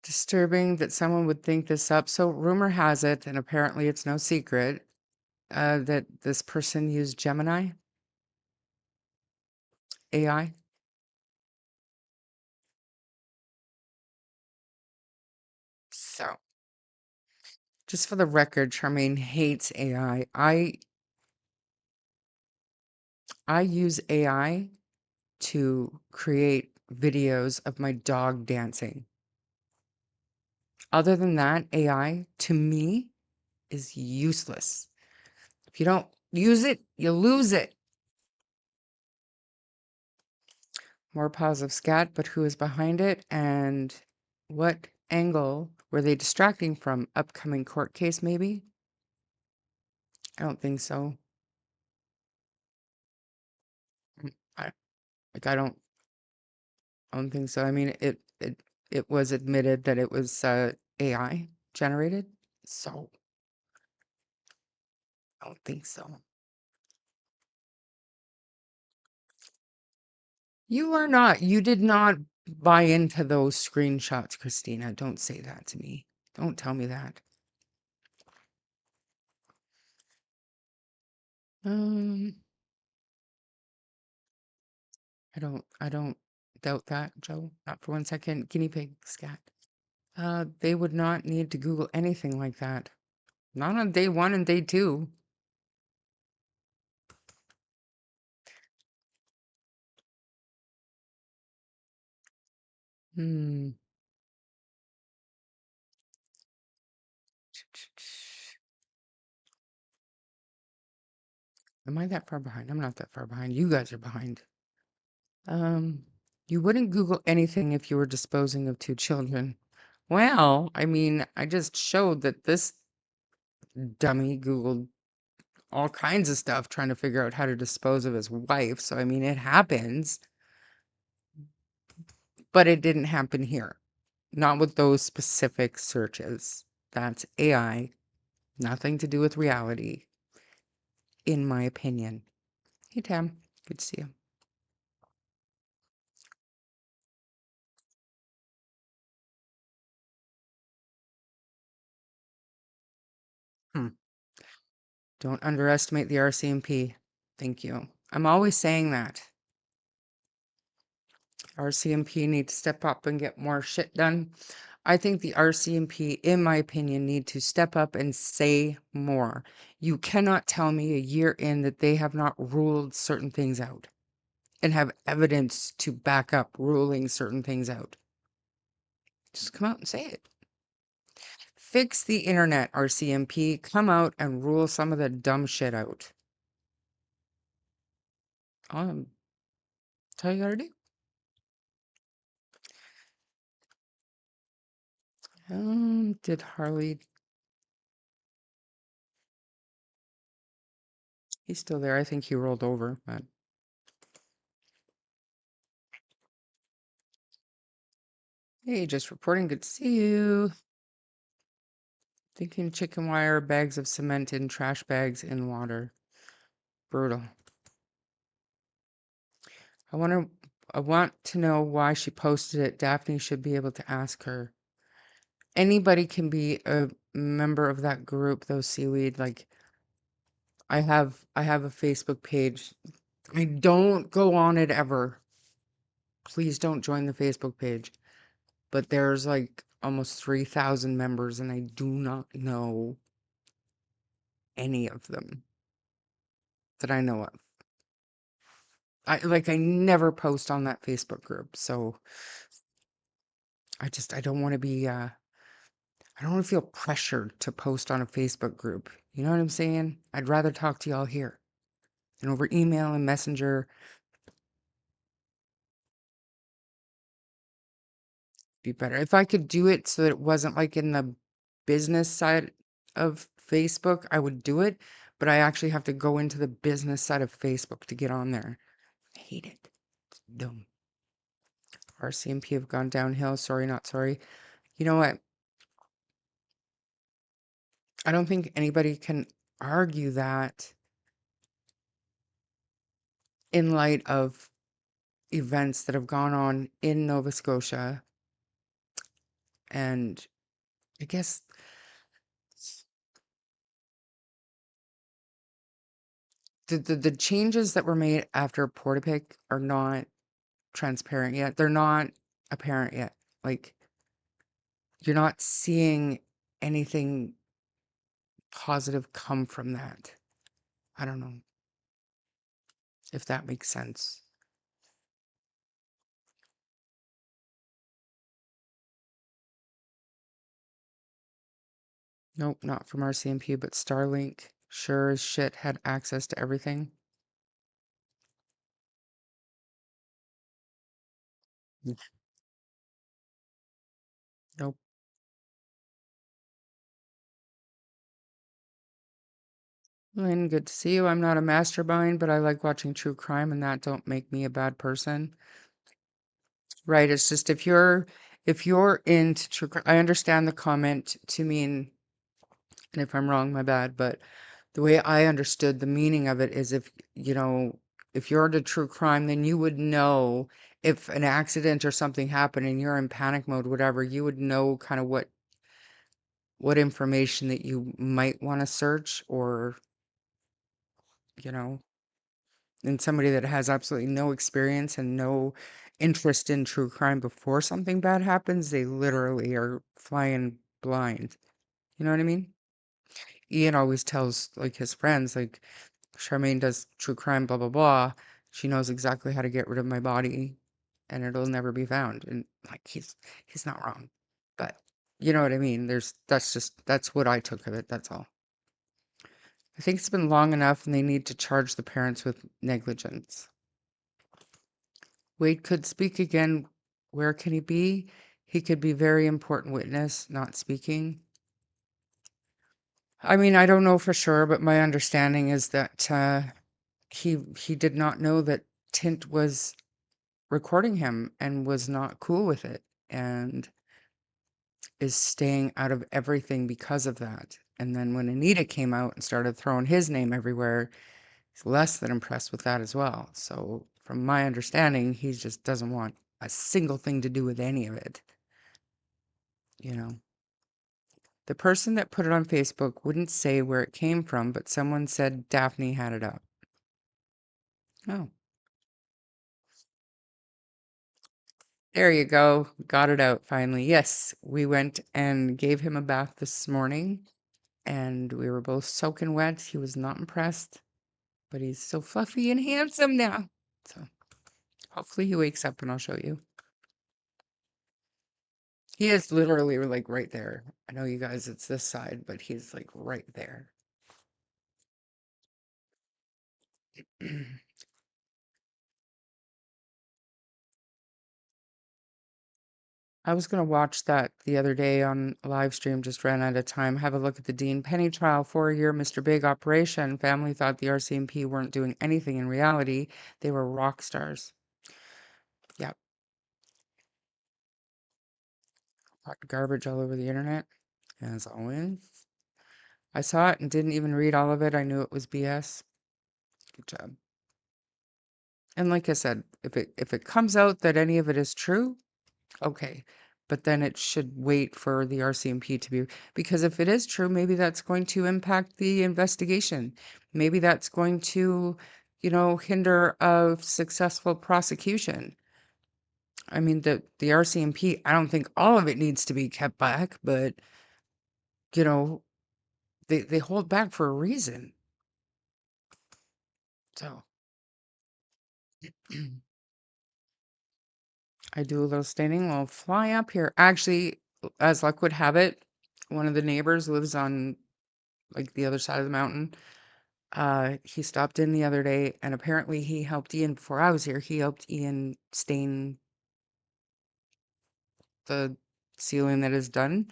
Disturbing that someone would think this up. So rumor has it, and apparently it's no secret, that this person used Gemini AI. So just for the record, Charmaine hates AI. I use AI to create videos of my dog dancing. Other than that, AI to me is useless. If you don't use it, you lose it. More positive scat, but who is behind it and what angle were they distracting from? Upcoming court case, maybe? I don't think so. I like I don't think so. I mean it was admitted that it was AI generated, so I don't think so. You are not. You did not buy into those screenshots, Christina. Don't say that to me. Don't tell me that. Um, I don't doubt that, Joe. Not for one second. Guinea pig scat. They would not need to Google anything like that. Not on day one and day two. Hmm. Am I that far behind? I'm not that far behind. You guys are behind. Um, you wouldn't Google anything if you were disposing of two children. Well, I mean, I just showed that this dummy Googled all kinds of stuff trying to figure out how to dispose of his wife. So, I mean, it happens, but it didn't happen here. Not with those specific searches. That's AI, nothing to do with reality, in my opinion. Hey, Tam. Good to see you. Hmm. Don't underestimate the RCMP. Thank you. I'm always saying that. RCMP need to step up and get more shit done. I think the RCMP, in my opinion, need to step up and say more. You cannot tell me a year in that they have not ruled certain things out and have evidence to back up ruling certain things out. Just come out and say it. Fix the internet, RCMP. Come out and rule some of the dumb shit out. That's all you gotta do. Did Harley? He's still there. I think he rolled over, but hey, just reporting. Good to see you. Thinking chicken wire, bags of cement in trash bags in water. Brutal. I want to know why she posted it. Daphne should be able to ask her. Anybody can be a member of that group, though, seaweed. Like I have a Facebook page. I don't go on it ever. Please don't join the Facebook page. But there's like almost 3,000 members, and I do not know any of them that I know of. I never post on that Facebook group, so I don't want to be I I don't want to feel pressured to post on a Facebook group. You know what I'm saying? I'd rather talk to y'all here and over email and messenger. Be better. If I could do it so that it wasn't like in the business side of Facebook, I would do it. But I actually have to go into the business side of Facebook to get on there. I hate it. It's dumb. RCMP have gone downhill. Sorry, not sorry. You know what? I don't think anybody can argue that in light of events that have gone on in Nova Scotia. And I guess the changes that were made after Portapic are not transparent yet. They're not apparent yet. Like, you're not seeing anything positive come from that. I don't know if that makes sense. Nope, not from RCMP, but Starlink sure as shit had access to everything. Mm. Nope. Lynn, good to see you. I'm not a mastermind, but I like watching true crime, and that don't make me a bad person. Right. It's just if you're into true crime, I understand the comment to mean, and if I'm wrong, my bad, but the way I understood the meaning of it is if you're into true crime, then you would know if an accident or something happened and you're in panic mode, whatever, you would know kind of what information that you might want to search or, you know, and somebody that has absolutely no experience and no interest in true crime before something bad happens, they literally are flying blind. You know what I mean? Ian always tells like his friends, like Charmaine does true crime, blah blah blah. She knows exactly how to get rid of my body and it'll never be found. And like he's not wrong. But you know what I mean? That's what I took of it, that's all. I think it's been long enough and they need to charge the parents with negligence. Wade could speak again. Where can he be? He could be very important witness, not speaking. I mean, I don't know for sure, but my understanding is that he did not know that Tint was recording him and was not cool with it and is staying out of everything because of that. And then when Anita came out and started throwing his name everywhere, he's less than impressed with that as well. So from my understanding, he just doesn't want a single thing to do with any of it. You know, the person that put it on Facebook wouldn't say where it came from, but someone said Daphne had it up. Oh, there you go. Got it out finally. Yes, we went and gave him a bath this morning and we were both soaking wet. He was not impressed, but he's so fluffy and handsome now. So hopefully he wakes up and I'll show you. He is literally like right there. I know you guys, it's this side, but he's like right there. I was going to watch that the other day on a live stream, just ran out of time. Have a look at the Dean Penny trial, 4-year Mr. Big operation. Family thought the RCMP weren't doing anything. In reality, they were rock stars. Yep. Hot garbage all over the internet, as always. I saw it and didn't even read all of it. I knew it was BS. Good job. And like I said, if it comes out that any of it is true, okay. But then it should wait for the RCMP to be, because if it is true, maybe that's going to impact the investigation. Maybe that's going to, hinder a successful prosecution. I mean, the RCMP, I don't think all of it needs to be kept back, but, you know, they hold back for a reason. So I do a little staining. We'll fly up here. Actually, as luck would have it, one of the neighbors lives on like the other side of the mountain. He stopped in the other day and apparently he helped Ian before I was here. He helped Ian stain the ceiling that is done.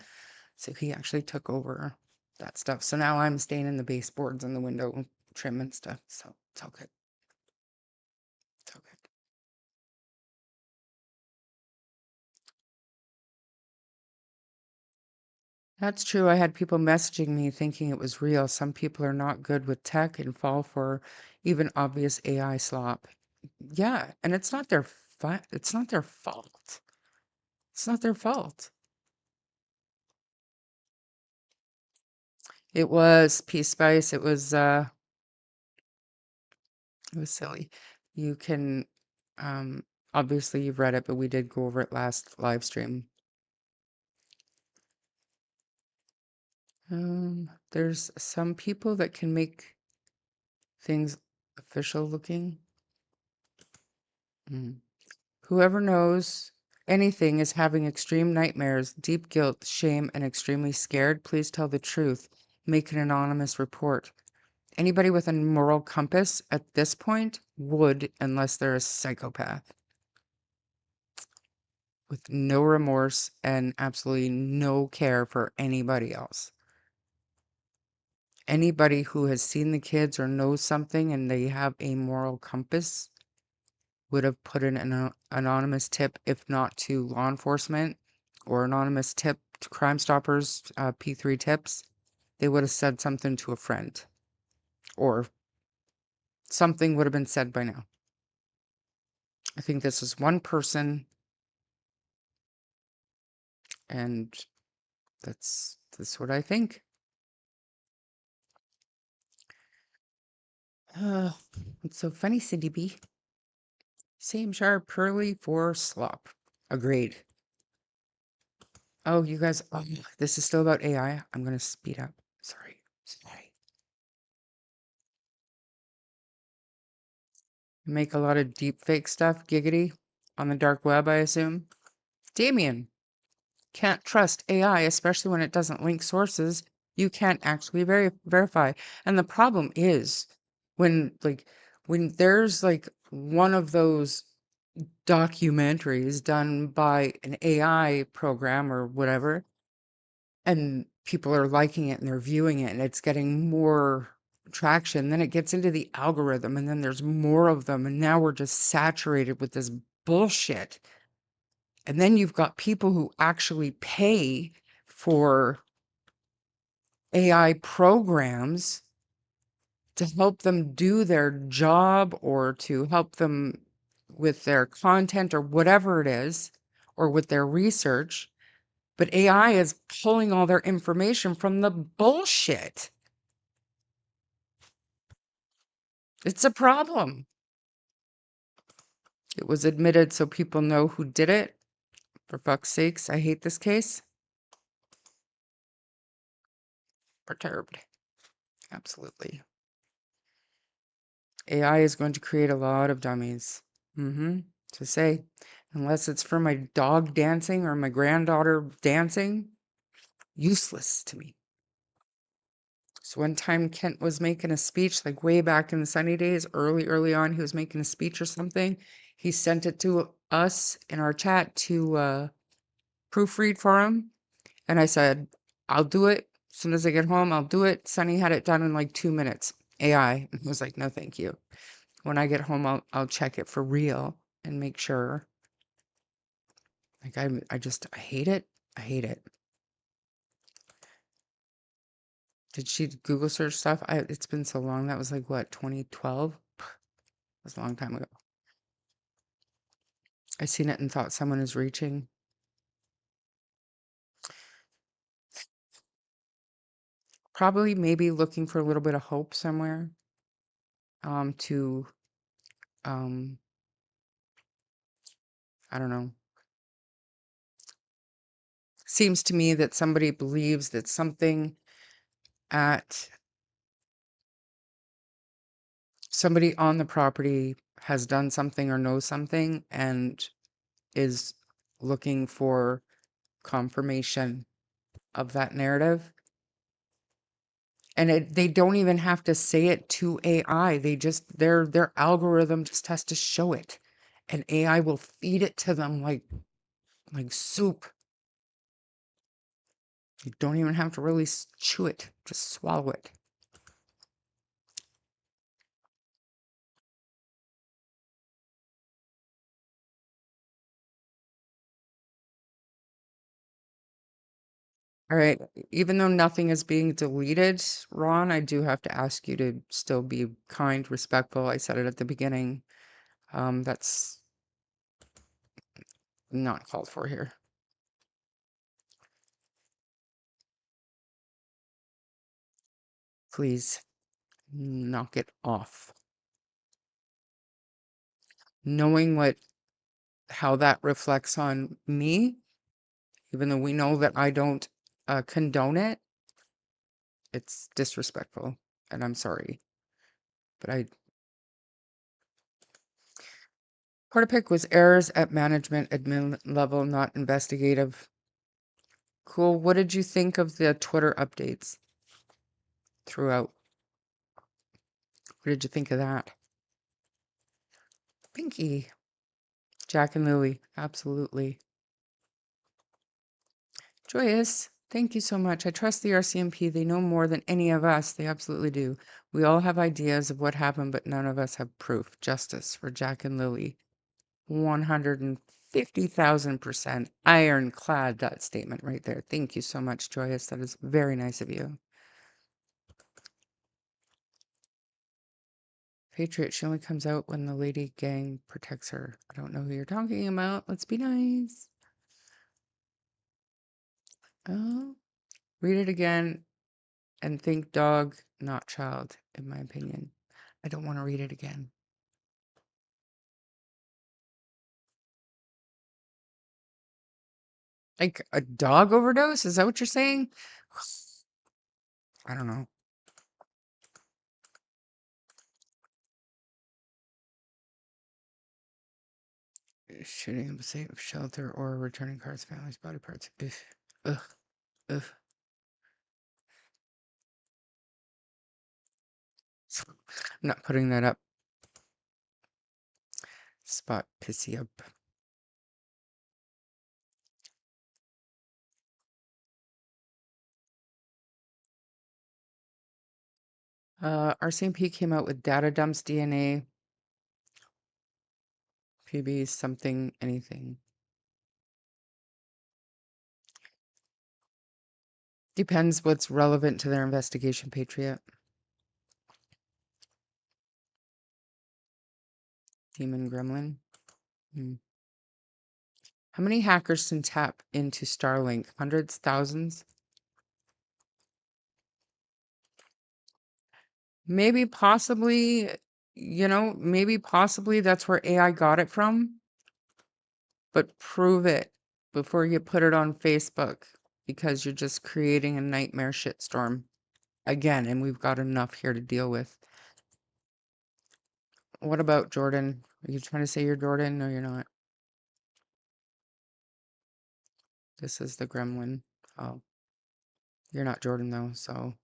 So he actually took over that stuff. So now I'm staining the baseboards and the window trim and stuff. So it's all good. It's all good. That's true. I had people messaging me thinking it was real. Some people are not good with tech and fall for even obvious AI slop. Yeah, and it's not their it's not their fault. It's not their fault. It was Peace Spice. It was silly. You can obviously you've read it, but we did go over it last live stream. There's some people that can make things official looking. Whoever knows anything is having extreme nightmares, deep guilt, shame, and extremely scared. Please tell the truth. Make an anonymous report. Anybody with a moral compass at this point would, unless they're a psychopath with no remorse and absolutely no care for anybody else. Anybody who has seen the kids or knows something and they have a moral compass would have put in an anonymous tip, if not to law enforcement or anonymous tip to Crime Stoppers, P3 tips. They would have said something to a friend or something would have been said by now. I think this is one person and that's what I think. It's so funny, Cindy B. Same sharp, pearly for slop. Agreed. Oh, you guys, this is still about AI. I'm going to speed up. Sorry. Make a lot of deep fake stuff, giggity, on the dark web, I assume. Damien, can't trust AI, especially when it doesn't link sources you can't actually verify. And the problem is when there's like one of those documentaries done by an AI program or whatever, and people are liking it and they're viewing it and it's getting more traction, then it gets into the algorithm and then there's more of them and now we're just saturated with this bullshit. And then you've got people who actually pay for AI programs to help them do their job or to help them with their content or whatever it is, or with their research. But AI is pulling all their information from the bullshit. It's a problem. It was admitted so people know who did it. For fuck's sakes, I hate this case. Perturbed. Absolutely. AI is going to create a lot of dummies. To say, unless it's for my dog dancing or my granddaughter dancing, useless to me. So one time Kent was making a speech, like way back in the sunny days, early on, he was making a speech or something. He sent it to us in our chat to proofread for him. And I said, I'll do it. As soon as I get home, I'll do it. Sunny had it done in like 2 minutes. AI. And he was like, no, thank you. When I get home, I'll check it for real and make sure. Like I hate it. I hate it. Did she Google search stuff? It's been so long. That was like what, 2012? That was a long time ago. I seen it and thought someone is reaching. Probably maybe looking for a little bit of hope somewhere. To I don't know. Seems to me that somebody believes that somebody on the property has done something or knows something and is looking for confirmation of that narrative. And they don't even have to say it to AI. They just their algorithm just has to show it, and AI will feed it to them like soup. You don't even have to really chew it; just swallow it. All right. Even though nothing is being deleted, Ron, I do have to ask you to still be kind, respectful. I said it at the beginning. That's not called for here. Please knock it off. Knowing how that reflects on me, even though we know that I don't condone it, it's disrespectful, and I'm sorry. But Portapic was errors at management admin level, not investigative. Cool. What did you think of the Twitter updates throughout? What did you think of that? Pinky. Jack and Lily. Absolutely. Joyous. Thank you so much. I trust the RCMP. They know more than any of us. They absolutely do. We all have ideas of what happened, but none of us have proof. Justice for Jack and Lily. 150,000% ironclad, that statement right there. Thank you so much, Joyous. That is very nice of you. Patriot, she only comes out when the lady gang protects her. I don't know who you're talking about. Let's be nice. Oh, read it again and think dog, not child, in my opinion. I don't want to read it again. Like a dog overdose? Is that what you're saying? I don't know. Shooting up a safe shelter or returning cars, families, body parts. Ugh. Ugh. Ugh. I'm not putting that up. Spot pissy up. RCMP came out with data dumps DNA. PB something anything. Depends what's relevant to their investigation, Patriot. Demon Gremlin. How many hackers can tap into Starlink? Hundreds, thousands? Maybe possibly, maybe possibly that's where AI got it from. But prove it before you put it on Facebook, because you're just creating a nightmare shitstorm again, and we've got enough here to deal with. What about Jordan? Are you trying to say you're Jordan? No, you're not. This is the gremlin. Oh, you're not Jordan though, so.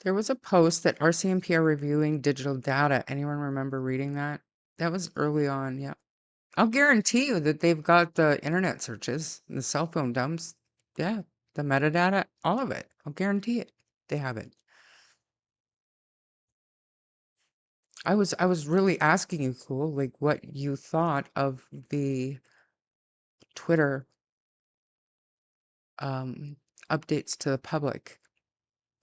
There was a post that RCMP are reviewing digital data. Anyone remember reading that? That was early on, yeah. I'll guarantee you that they've got the internet searches, the cell phone dumps. Yeah, the metadata, all of it. I'll guarantee it. They have it. I was really asking you, Cool, like what you thought of the Twitter updates to the public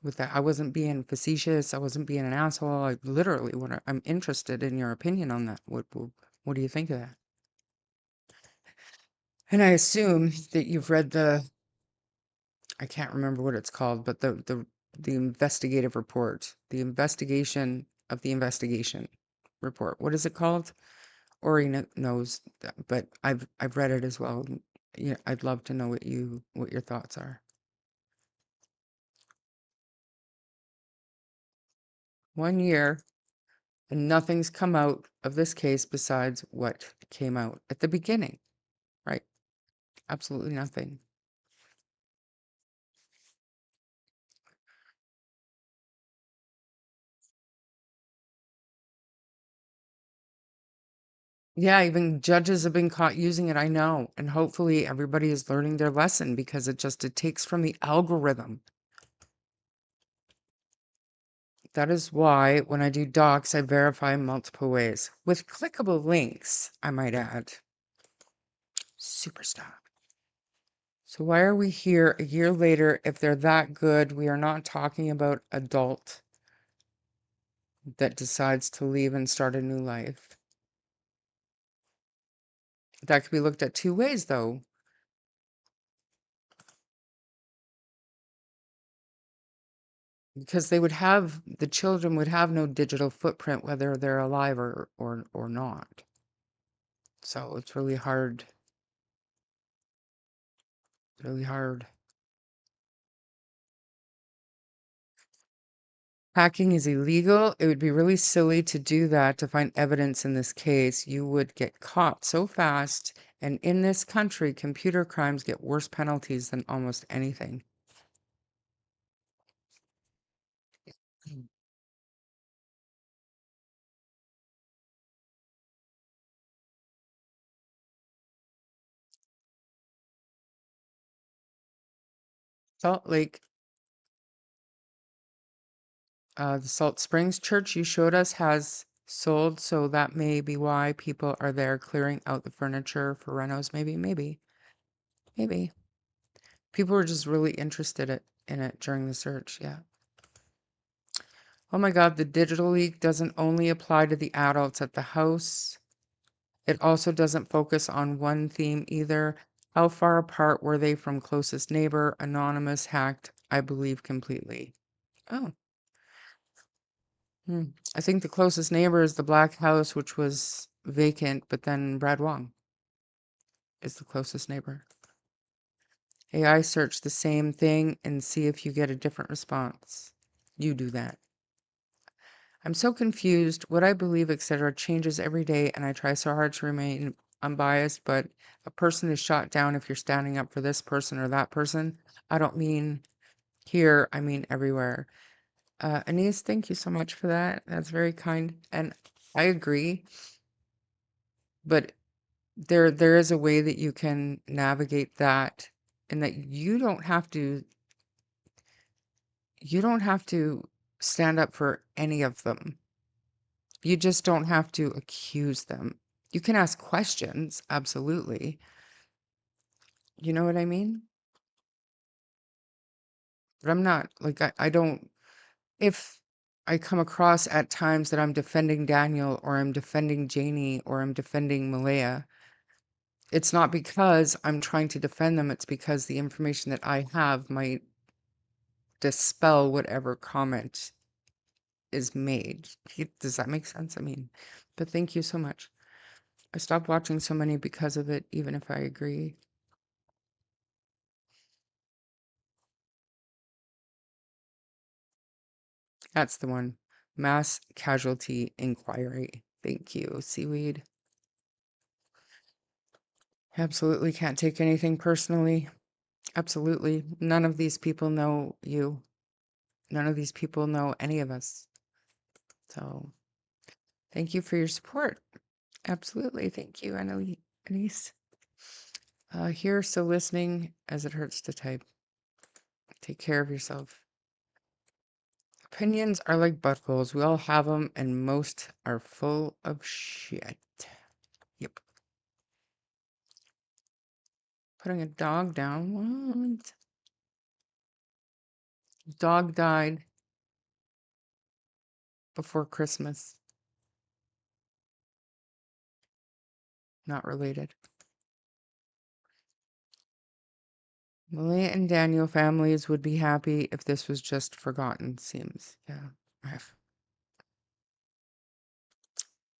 with that. I wasn't being facetious. I wasn't being an asshole. I literally I'm interested in your opinion on that. What do you think of that? And I assume that you've read I can't remember what it's called, but the investigative report, the investigation of the investigation report. What is it called? Ori knows, but I've read it as well. Yeah, I'd love to know what your thoughts are. 1 year, and nothing's come out of this case besides what came out at the beginning. Absolutely nothing. Yeah, even judges have been caught using it, I know. And hopefully everybody is learning their lesson because it takes from the algorithm. That is why when I do docs, I verify multiple ways with clickable links, I might add. Super stuff. So why are we here a year later if they're that good? We are not talking about adult that decides to leave and start a new life. That could be looked at two ways though. Because the children would have no digital footprint whether they're alive or not. So it's really hard. Really hard. Hacking is illegal. It would be really silly to do that to find evidence in this case. You would get caught so fast. And in this country, computer crimes get worse penalties than almost anything. Salt Lake, the Salt Springs Church you showed us has sold, so that may be why people are there clearing out the furniture for renos. Maybe. People were just really interested in it during the search. Yeah. Oh my God, the digital leak doesn't only apply to the adults at the house. It also doesn't focus on one theme either. How far apart were they from closest neighbor? Anonymous, hacked, I believe completely. Oh. I think the closest neighbor is the black house, which was vacant, but then Brad Wong is the closest neighbor. AI search the same thing and see if you get a different response. You do that. I'm so confused. What I believe, etc., changes every day, and I try so hard to remain unbiased, but a person is shot down if you're standing up for this person or that person. I don't mean here, I mean everywhere. Anise, thank you so much for that. That's very kind. And I agree, but there is a way that you can navigate that, and that you don't have to stand up for any of them. You just don't have to accuse them. You can ask questions, absolutely. You know what I mean? But I'm not like I don't if I come across at times that I'm defending Daniel or I'm defending Janie or I'm defending Malaya, it's not because I'm trying to defend them, it's because the information that I have might dispel whatever comment is made. Does that make sense? I mean, but thank you so much. I stopped watching so many because of it, even if I agree. That's the one. Mass casualty inquiry. Thank you, Seaweed. Absolutely can't take anything personally. Absolutely. None of these people know you. None of these people know any of us. So thank you for your support. Absolutely. Thank you, Annalise. Here, so listening as it hurts to type. Take care of yourself. Opinions are like buttholes. We all have them, and most are full of shit. Yep. Putting a dog down. What? Dog died before Christmas. Not related. Malaya and Daniel families would be happy if this was just forgotten, seems. Yeah.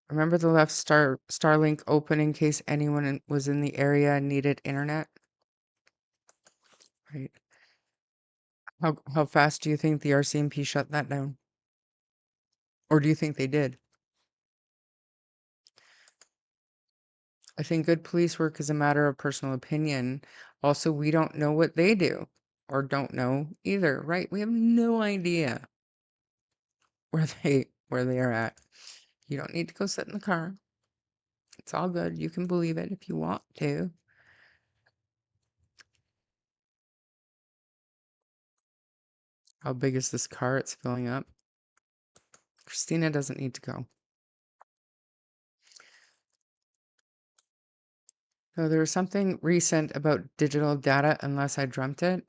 Remember the left Starlink open in case anyone was in the area and needed internet? Right. How fast do you think the RCMP shut that down? Or do you think they did? I think good police work is a matter of personal opinion. Also, we don't know what they do or don't know either, right? We have no idea where they are at. You don't need to go sit in the car. It's all good. You can believe it if you want to. How big is this car? It's filling up. Christina doesn't need to go. So there was something recent about digital data, unless I dreamt it.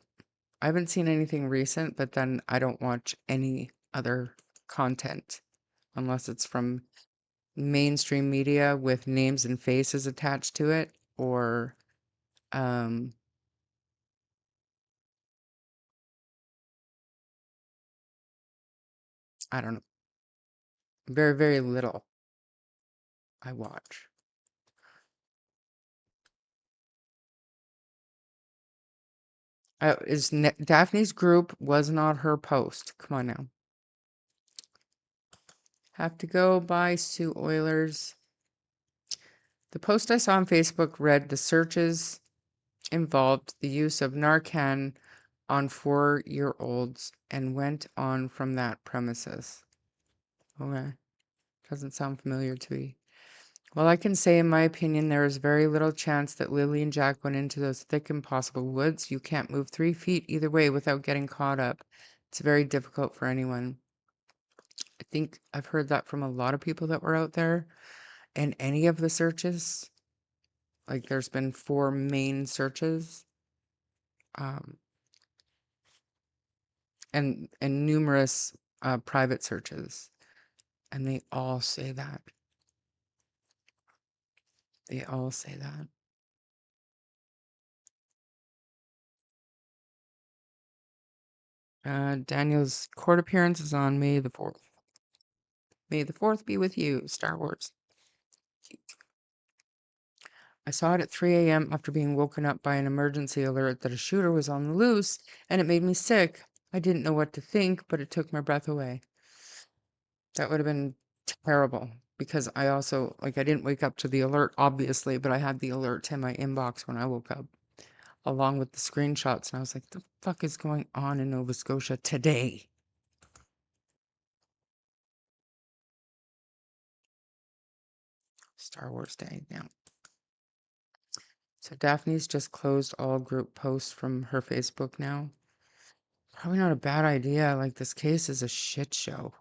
I haven't seen anything recent, but then I don't watch any other content unless it's from mainstream media with names and faces attached to it, or um I don't know. Very, very little I watch. Daphne's group was not her post. Come on now. Have to go by Sue Oilers. The post I saw on Facebook read the searches involved the use of Narcan on 4-year-olds and went on from that premises. Okay. Doesn't sound familiar to me. Well, I can say, in my opinion, there is very little chance that Lily and Jack went into those thick, impossible woods. You can't move 3 feet either way without getting caught up. It's very difficult for anyone. I think I've heard that from a lot of people that were out there. And any of the searches, like there's been 4 main searches, and numerous private searches, and they all say that. They all say that. Daniel's court appearance is on May the 4th. May the 4th be with you, Star Wars. I saw it at 3 a.m. after being woken up by an emergency alert that a shooter was on the loose, and it made me sick. I didn't know what to think, but it took my breath away. That would have been terrible, because I also, I didn't wake up to the alert, obviously, but I had the alert in my inbox when I woke up, along with the screenshots, and I was like, the fuck is going on in Nova Scotia today? Star Wars Day now. So Daphne's just closed all group posts from her Facebook now. Probably not a bad idea. Like, this case is a shit show.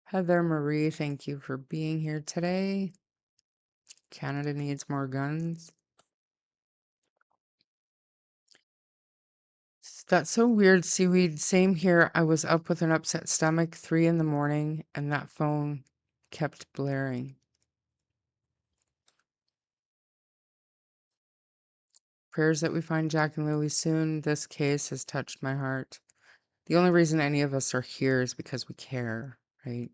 Heather Marie, thank you for being here today. Canada needs more guns. That's so weird, Seaweed. Same here. I was up with an upset stomach, 3 in the morning, and that phone kept blaring. Prayers that we find Jack and Lily soon. This case has touched my heart. The only reason any of us are here is because we care, right?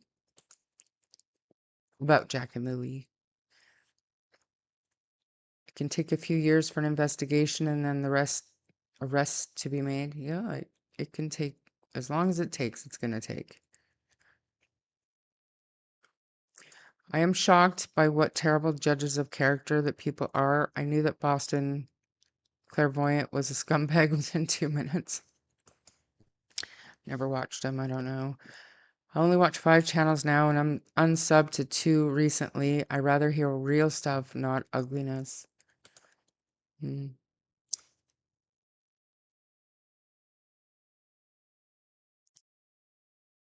About Jack and Lily. It can take a few years for an investigation and then arrests to be made. Yeah, it can take as long as it takes, it's going to take. I am shocked by what terrible judges of character that people are. I knew that Boston Clairvoyant was a scumbag within 2 minutes. Never watched him, I don't know. I only watch 5 channels now, and I'm unsubbed to 2 recently. I rather hear real stuff, not ugliness.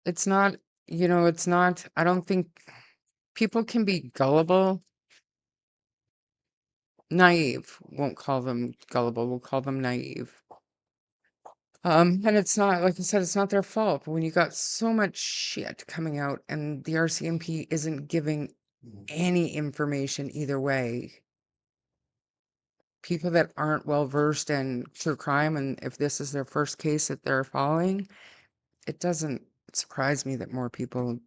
It's not, it's not, I don't think people can be gullible. Naive. Won't call them gullible, we'll call them naive. And it's not, like I said, it's not their fault. But when you got so much shit coming out and the RCMP isn't giving any information either way, people that aren't well versed in true crime, and if this is their first case that they're following, it doesn't surprise me that more people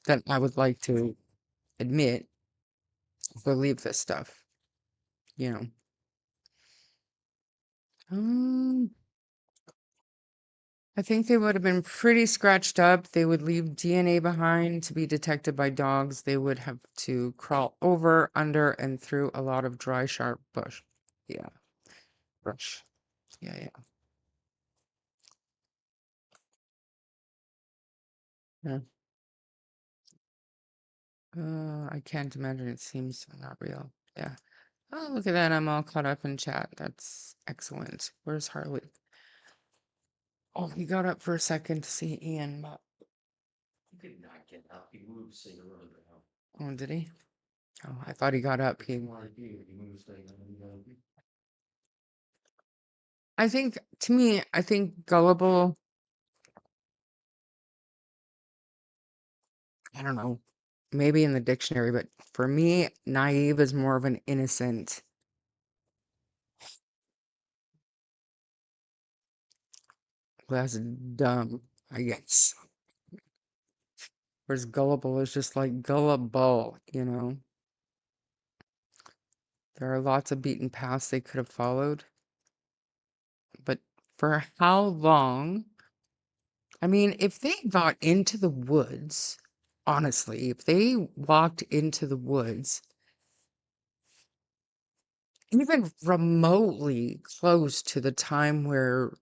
than I would like to admit believe this stuff, you know. I think they would have been pretty scratched up. They would leave DNA behind to be detected by dogs. They would have to crawl over, under, and through a lot of dry, sharp bush. Yeah, brush. Yeah, yeah. Yeah. I can't imagine. It seems not real. Yeah. Oh, look at that. I'm all caught up in chat. That's excellent. Where's Harley? Oh, he got up for a second to see Ian, but He did not get up. He moved cigarette out. oh, did he? Oh, I thought he got up. He He moved cigarette. I think, to me, I think gullible, I don't know, maybe in the dictionary, but for me, naive is more of an innocent, less dumb, I guess. Whereas gullible is just like gullible, you know? There are lots of beaten paths they could have followed, but for how long? I mean, if they got into the woods, honestly, if they walked into the woods, even remotely close to the time where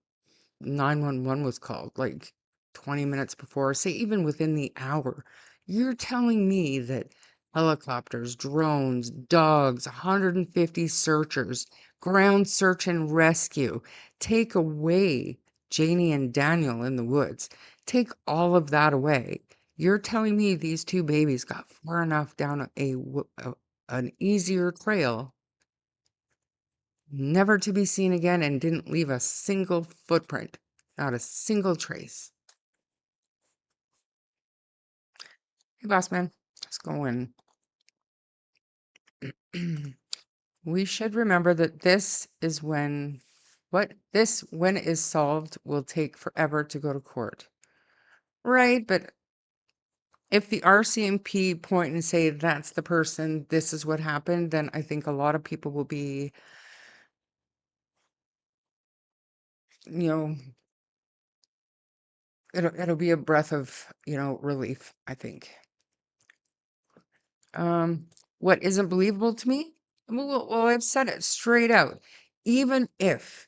911 was called, like 20 minutes before, say even within the hour, you're telling me that helicopters, drones, dogs, 150 searchers, ground search and rescue, take away Janie and Daniel in the woods, take all of that away. You're telling me these two babies got far enough down an easier trail, never to be seen again, and didn't leave a single footprint, not a single trace. Hey, boss man, let's go in. We should remember that when it is solved, will take forever to go to court. Right, but if the RCMP point and say that's the person, this is what happened, then I think a lot of people will be, you know, it'll be a breath of, relief, I think. What isn't believable to me? Well, I've said it straight out. Even if,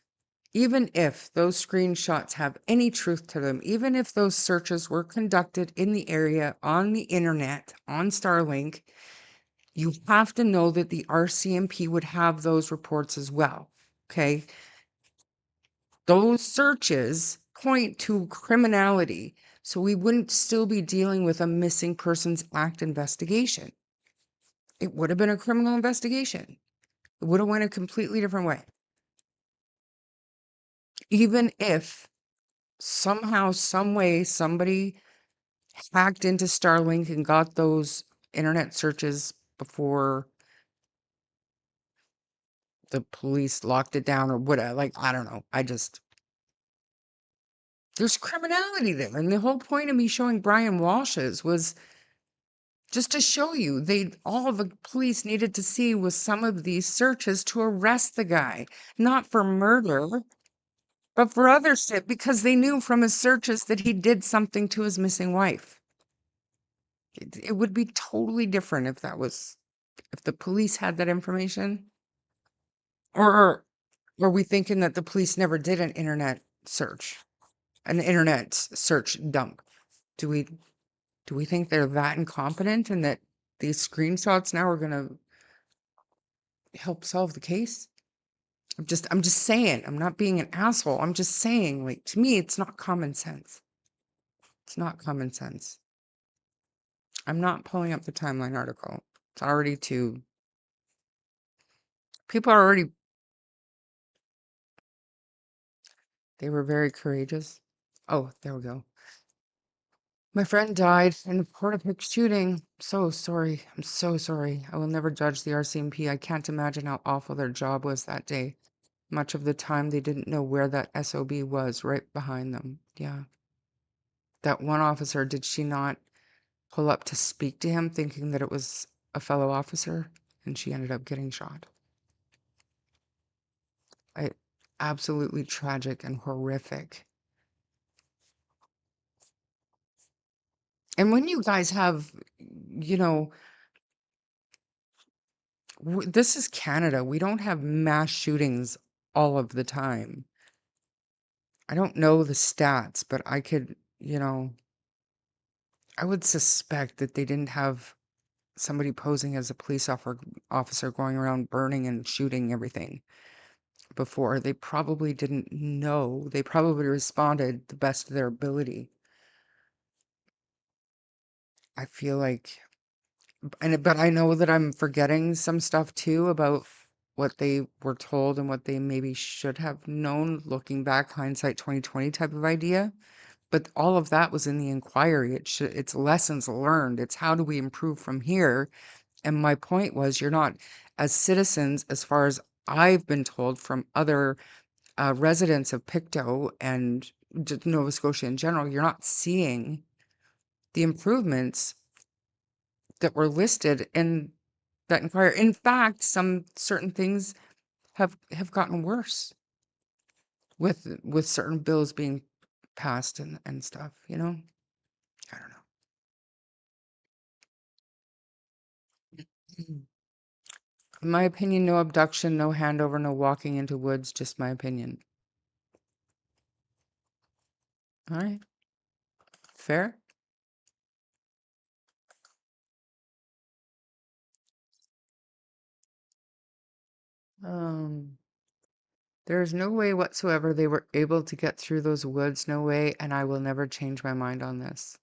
even if those screenshots have any truth to them, even if those searches were conducted in the area, on the internet, on Starlink, you have to know that the RCMP would have those reports as well. Okay. Those searches point to criminality. So we wouldn't still be dealing with a missing persons act investigation. It would have been a criminal investigation. It would have went a completely different way. Even if somehow, some way, somebody hacked into Starlink and got those internet searches before the police locked it down or whatever. Like, I don't know. There's criminality there. And the whole point of me showing Brian Walsh's was just to show you all the police needed to see was some of these searches to arrest the guy, not for murder, but for other shit, because they knew from his searches that he did something to his missing wife. It would be totally different if the police had that information. Or are we thinking that the police never did an internet search dump? Do we think they're that incompetent and that these screenshots now are gonna help solve the case? I'm just saying, I'm not being an asshole. I'm just saying, like, to me, it's not common sense. It's not common sense. I'm not pulling up the timeline article. It's already too. People are already. They were very courageous. Oh, there we go. My friend died in a Portapic shooting. So sorry. I'm so sorry. I will never judge the RCMP. I can't imagine how awful their job was that day. Much of the time, they didn't know where that SOB was, right behind them. Yeah. That one officer, did she not pull up to speak to him, thinking that it was a fellow officer? And she ended up getting shot. Absolutely tragic and horrific. And when you guys have, you know, this is Canada. We don't have mass shootings all of the time. I don't know the stats, but I could, you know, I would suspect that they didn't have somebody posing as a police officer going around burning and shooting everything before. They probably didn't know. They probably responded the best of their ability. I feel like, but I know that I'm forgetting some stuff too about what they were told and what they maybe should have known, looking back, hindsight 2020 type of idea. But all of that was in the inquiry. It's lessons learned. It's how do we improve from here? And my point was, you're not, as citizens, as far as I've been told from other residents of Pictou and Nova Scotia in general, you're not seeing the improvements that were listed in that inquiry. In fact, some certain things have gotten worse with certain bills being passed and stuff, you know? I don't know. In my opinion, no abduction, no handover, no walking into woods, just my opinion. All right. Fair? Um, there's no way whatsoever they were able to get through those woods, no way, and I will never change my mind on this.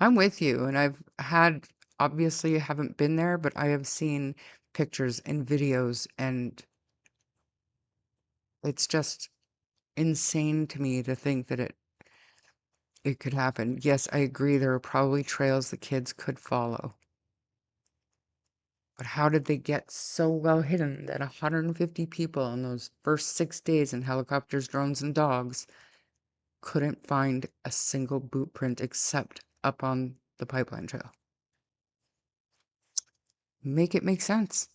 I'm with you, and I've had, obviously, I haven't been there, but I have seen pictures and videos, and it's just insane to me to think that it could happen. Yes, I agree, there are probably trails the kids could follow. But how did they get so well hidden that 150 people in those first 6 days in helicopters, drones, and dogs couldn't find a single boot print except up on the pipeline trail? Make it make sense.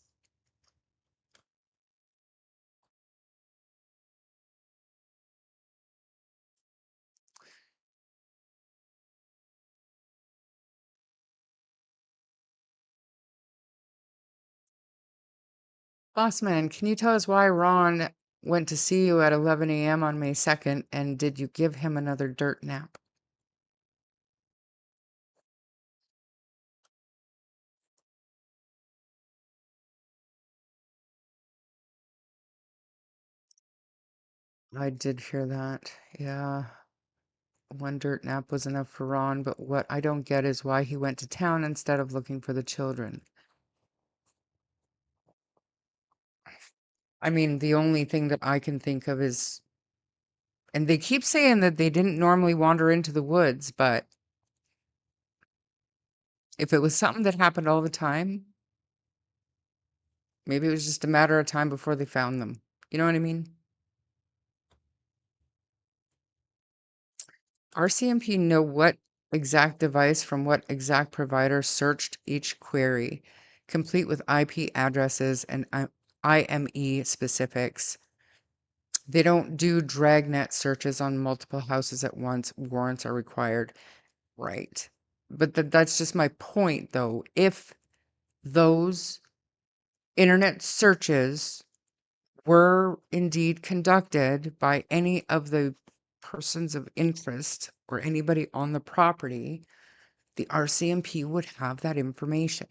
Boss man, can you tell us why Ron went to see you at 11 a.m. on May 2nd, and did you give him another dirt nap? I did hear that. Yeah. One dirt nap was enough for Ron, but what I don't get is why he went to town instead of looking for the children. I mean, the only thing that I can think of is, and they keep saying that they didn't normally wander into the woods, but if it was something that happened all the time, maybe it was just a matter of time before they found them. You know what I mean? RCMP know what exact device from what exact provider searched each query, complete with IP addresses and IME specifics. They don't do dragnet searches on multiple houses at once. Warrants are required. Right. But that's just my point, though. If those internet searches were indeed conducted by any of the persons of interest or anybody on the property, the RCMP would have that information.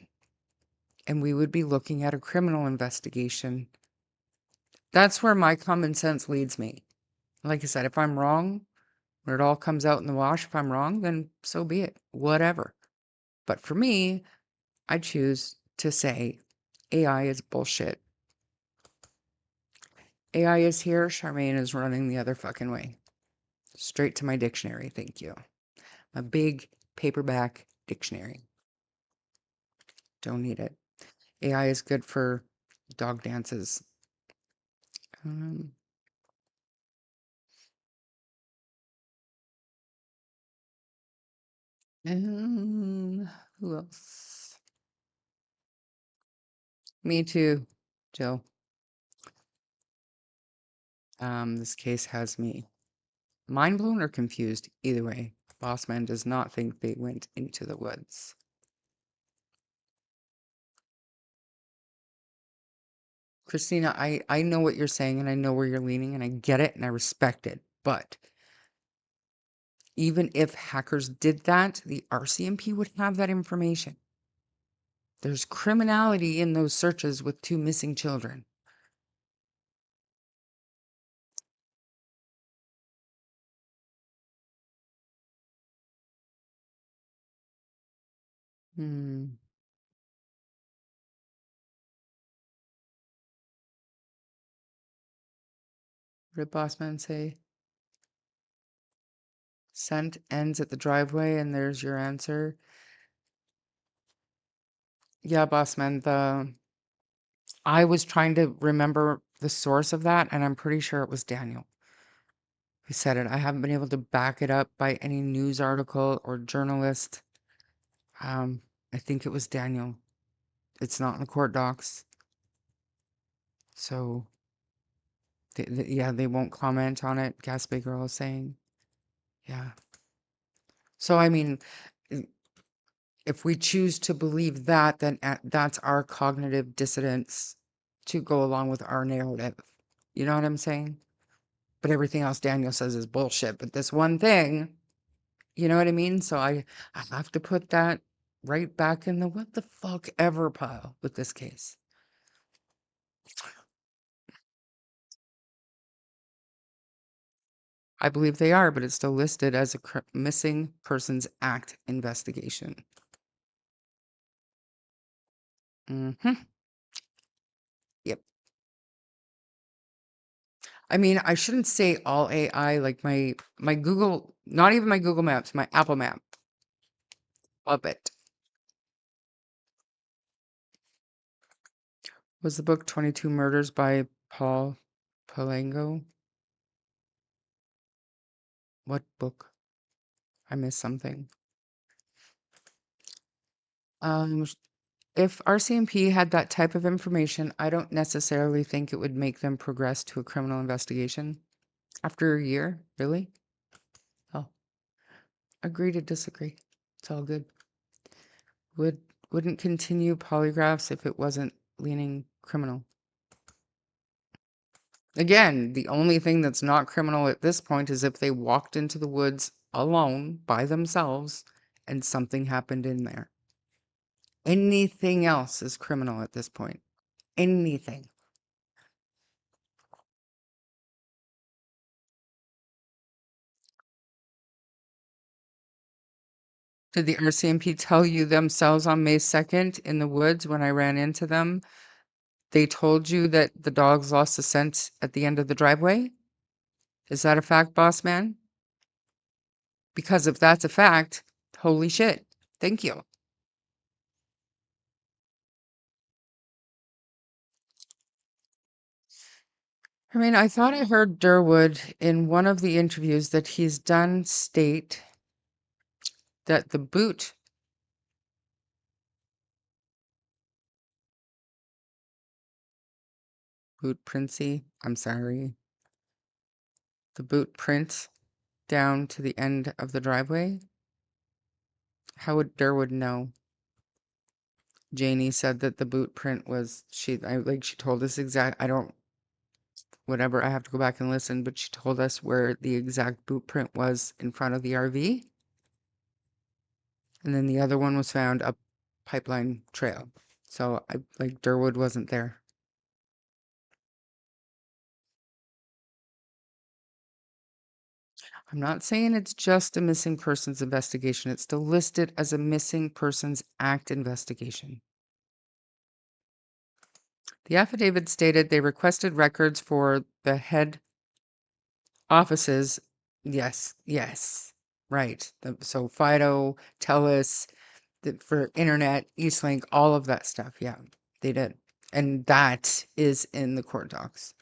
And we would be looking at a criminal investigation. That's where my common sense leads me. Like I said, if I'm wrong, when it all comes out in the wash, if I'm wrong, then so be it. Whatever. But for me, I choose to say AI is bullshit. AI is here. Charmaine is running the other fucking way. Straight to my dictionary. Thank you. My big paperback dictionary. Don't need it. AI is good for dog dances. Um, and who else? Me too, Jill. This case has me mind blown or confused. Either way, Bossman does not think they went into the woods. Christina, I know what you're saying and I know where you're leaning and I get it and I respect it. But even if hackers did that, the RCMP would have that information. There's criminality in those searches with 2 missing children. Hmm. What did Bossman say? Sent ends at the driveway and there's your answer. Yeah, Bossman, I was trying to remember the source of that and I'm pretty sure it was Daniel who said it. I haven't been able to back it up by any news article or journalist. I think it was Daniel. It's not in the court docs. So, yeah, they won't comment on it, Gaspé Girl is saying. Yeah. So, I mean, if we choose to believe that, then that's our cognitive dissonance to go along with our narrative. You know what I'm saying? But everything else Daniel says is bullshit. But this one thing, you know what I mean? So I have to put that right back in the what the fuck ever pile with this case. I believe they are, but it's still listed as a missing persons act investigation. Yep. I mean, I shouldn't say all AI, like my Google, not even my Google Maps, my Apple Map. Love it. Was the book 22 Murders by Paul Palango? What book? I missed something. If RCMP had that type of information, I don't necessarily think it would make them progress to a criminal investigation. After a year? Really? Oh. Agree to disagree. It's all good. Wouldn't continue polygraphs if it wasn't leaning criminal. Again, the only thing that's not criminal at this point is if they walked into the woods alone by themselves and something happened in there. Anything else is criminal at this point. Anything. Did the RCMP tell you themselves on May 2nd in the woods when I ran into them? They told you that the dogs lost the scent at the end of the driveway? Is that a fact, boss man? Because if that's a fact, holy shit. Thank you. I mean, I thought I heard Durwood in one of the interviews that he's done state that the boot printsy, I'm sorry, the boot print down to the end of the driveway. How would Durwood know? Janie said that the boot print was she told us exact. I don't whatever. I have to go back and listen, but she told us where the exact boot print was in front of the RV. And then the other one was found up Pipeline Trail. So I like Durwood wasn't there. I'm not saying it's just a missing persons investigation. It's still listed as a missing persons act investigation. The affidavit stated they requested records for the head offices. Yes, right. So Fido, TELUS, for internet, Eastlink, all of that stuff. Yeah, they did. And that is in the court docs.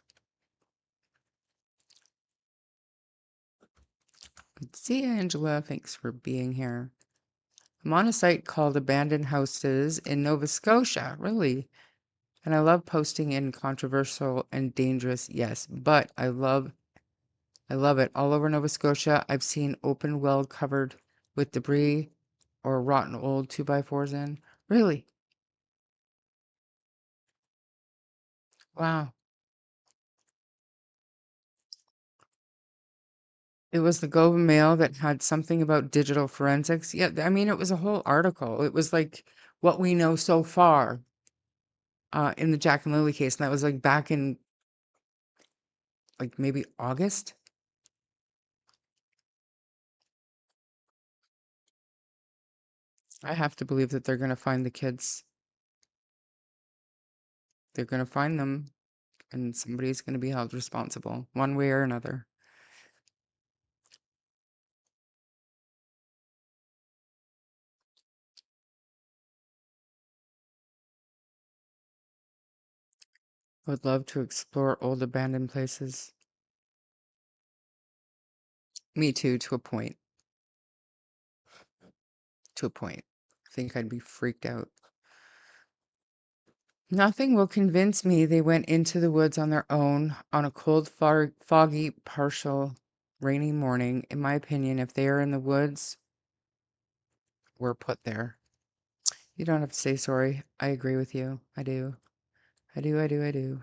Good to see you, Angela. Thanks for being here. I'm on a site called Abandoned Houses in Nova Scotia. Really? And I love posting in controversial and dangerous, yes, but I love it. All over Nova Scotia, I've seen open, well-covered with debris or rotten old 2x4s in. Really? Wow. It was the Globe and Mail that had something about digital forensics. Yeah, I mean, it was a whole article. It was like what we know so far in the Jack and Lily case. And that was like back in like maybe August. I have to believe that they're going to find the kids. They're going to find them and somebody's going to be held responsible one way or another. Would love to explore old abandoned places. Me too, to a point. To a point. I think I'd be freaked out. Nothing will convince me they went into the woods on their own on a cold, foggy, partial, rainy morning. In my opinion, if they are in the woods, we're put there. You don't have to say sorry. I agree with you. I do. I do.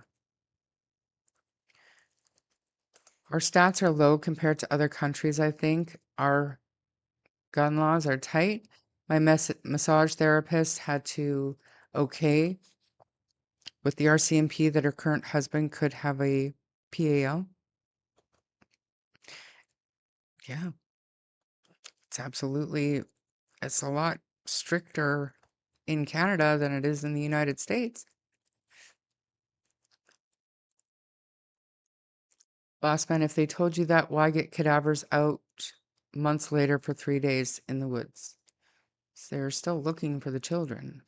Our stats are low compared to other countries, I think. Our gun laws are tight. My massage therapist had to okay with the RCMP that her current husband could have a PAL. Yeah, it's a lot stricter in Canada than it is in the United States. Boss man, if they told you that, why get cadavers out months later for 3 days in the woods? They're still looking for the children.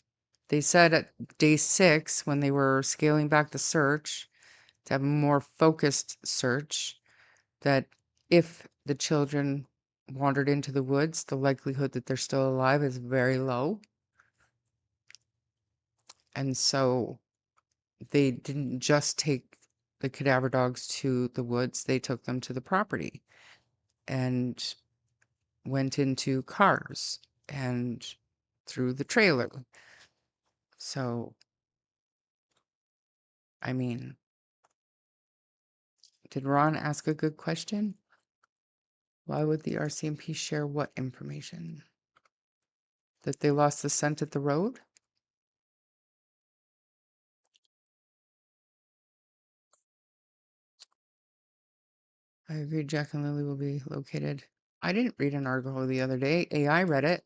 They said at day 6, when they were scaling back the search to have a more focused search, that if the children wandered into the woods, the likelihood that they're still alive is very low. And so they didn't just take the cadaver dogs to the woods, they took them to the property and went into cars and through the trailer. So, I mean, did Ron ask a good question? Why would the RCMP share what information? That they lost the scent at the road? I agree Jack and Lily will be located. I didn't read an article the other day. AI read it.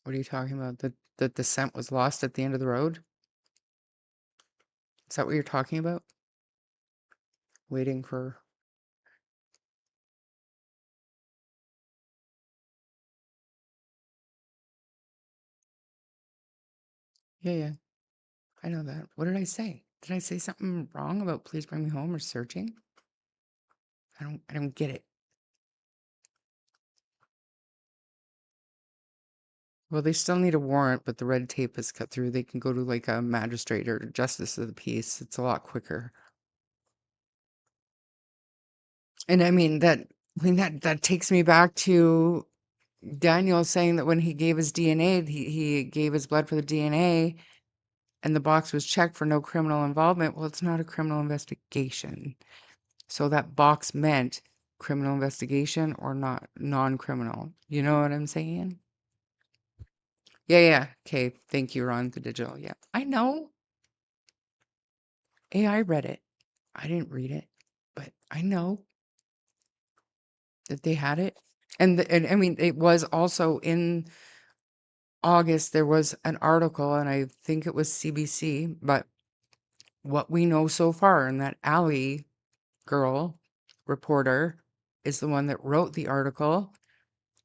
What are you talking about? That the scent was lost at the end of the road? Is that what you're talking about? Waiting for... Yeah. I know that. What did I say? Did I say something wrong about please bring me home or searching? I don't get it. Well, they still need a warrant, but the red tape is cut through. They can go to like a magistrate or justice of the peace. It's a lot quicker. And I mean that takes me back to Daniel saying that when he gave his DNA, he gave his blood for the DNA and the box was checked for no criminal involvement. Well, it's not a criminal investigation. So that box meant criminal investigation or not non-criminal. You know what I'm saying? Yeah. Okay. Thank you, Ron, the digital. Yeah. I know. AI read it. I didn't read it, but I know that they had it. And I mean, it was also in August, there was an article, and I think it was CBC, but what we know so far, and that Allie girl reporter is the one that wrote the article.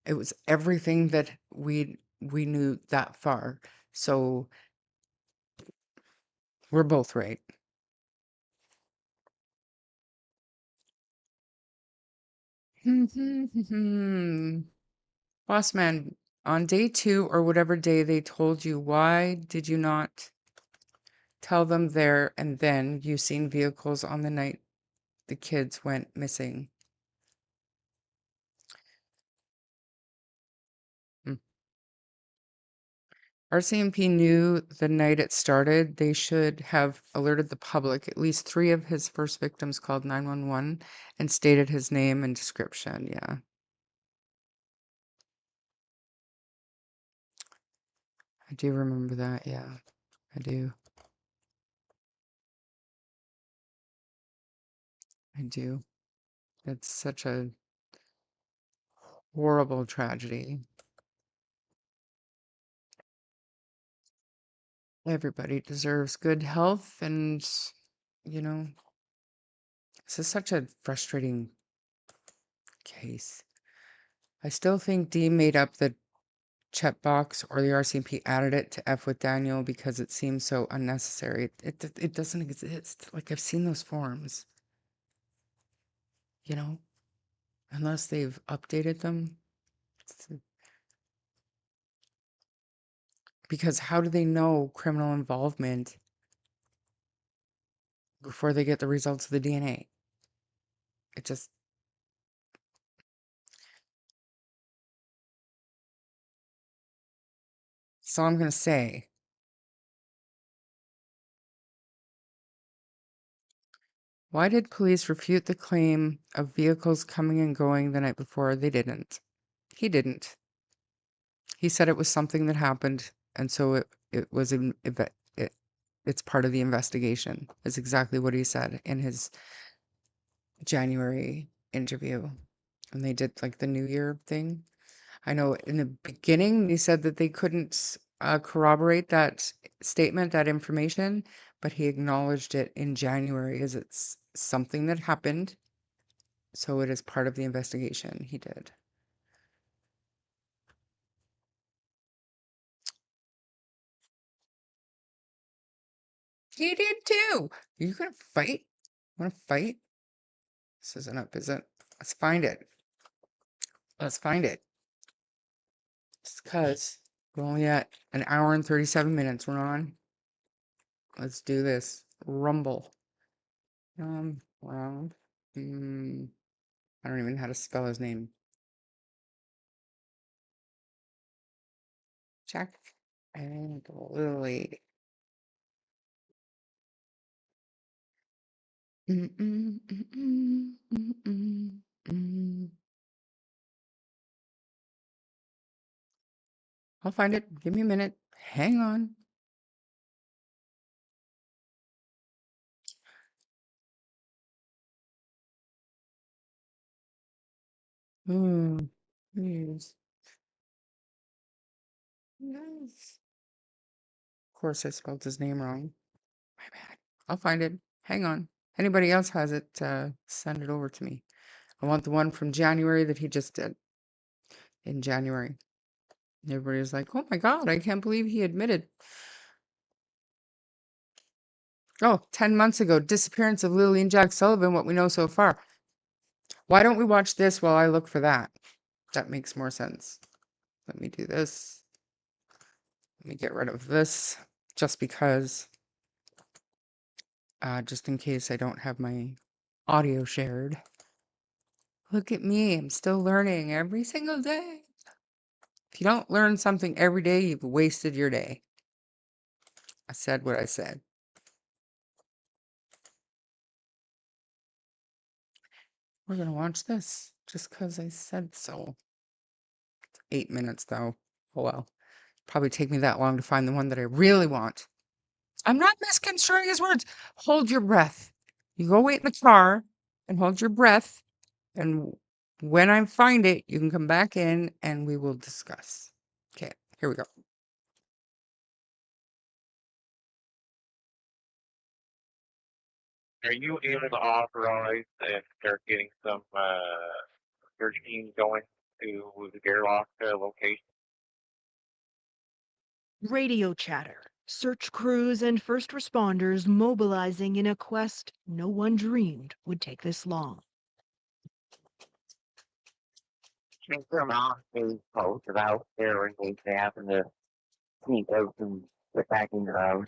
It was everything that we knew that far. So we're both right. Boss man, on day 2 or whatever day they told you, why did you not Tell them there and then you seen vehicles on the night the kids went missing. Hmm. RCMP knew the night it started. They should have alerted the public. At least 3 of his first victims called 911 and stated his name and description. Yeah. I do remember that. Yeah, I do. I do. It's such a horrible tragedy. Everybody deserves good health and, you know, this is such a frustrating case. I still think Dee made up the chat box or the RCMP added it to F with Daniel because it seems so unnecessary. It doesn't exist. Like I've seen those forms, you know, unless they've updated them. Because how do they know criminal involvement before they get the results of the DNA? It just, so I'm going to say, why did police refute the claim of vehicles coming and going the night before? They didn't. He didn't. He said it was something that happened, and so it was it's part of the investigation. Is exactly what he said in his January interview when they did like the New Year thing. I know in the beginning they said that they couldn't corroborate that statement, that information, but he acknowledged it in January as it's something that happened. So it is part of the investigation. He did. He did too. You gonna fight? Want to fight? This isn't up, is it? Let's find it. Let's find it. It's because we're only at an hour and 37 minutes. We're on. Let's do this. Rumble. Round. I don't even know how to spell his name. Jack and Lily. Mm, mm, mm, mm, mm, mm, mm. I'll find it. Give me a minute. Hang on. Please. Yes. Of course, I spelled his name wrong. My bad. I'll find it. Hang on. Anybody else has it, send it over to me. I want the one from January that he just did in January. Everybody's like, oh my God, I can't believe he admitted. Oh, 10 months ago, disappearance of Lily and Jack Sullivan, what we know so far. Why don't we watch this while I look for that? That makes more sense. Let me do this. Let me get rid of this just because, just in case I don't have my audio shared. Look at me, I'm still learning every single day. If you don't learn something every day, you've wasted your day. I said what I said. We're gonna watch this just because I said so. 8 minutes though. Oh well. Probably take me that long to find the one that I really want. I'm not misconstruing his words. Hold your breath. You go wait in the car and hold your breath. And when I find it, you can come back in and we will discuss. Okay, here we go. Are you able to authorize and start getting some search teams going to the Gerlach location? Radio chatter. Search crews and first responders mobilizing in a quest no one dreamed would take this long. Check them out. They posted out there in case they happen to sneak out and get back into the house.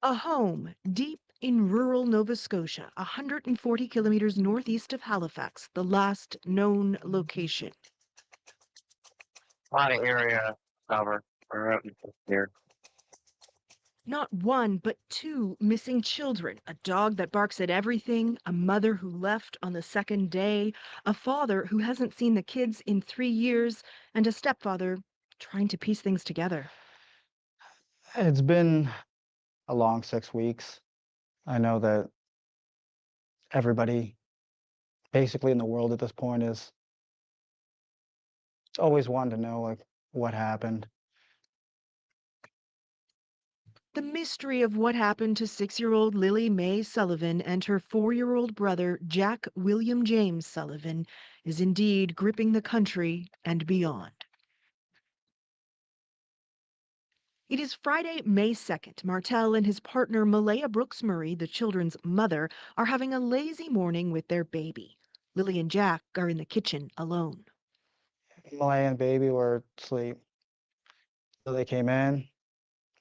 A home deep in rural Nova Scotia, 140 kilometers northeast of Halifax, the last known location. A lot of area cover. We're out here. Not one, but two missing children. A dog that barks at everything, a mother who left on the second day, a father who hasn't seen the kids in 3 years, and a stepfather trying to piece things together. It's been a long 6 weeks. I know that everybody basically in the world at this point is always wanting to know like what happened. The mystery of what happened to 6-year-old Lily Mae Sullivan and her 4-year-old brother, Jack William James Sullivan, is indeed gripping the country and beyond. It is Friday, May 2nd. Martel and his partner, Malaya Brooks Murray, the children's mother, are having a lazy morning with their baby. Lily and Jack are in the kitchen alone. Malaya and baby were asleep. So they came in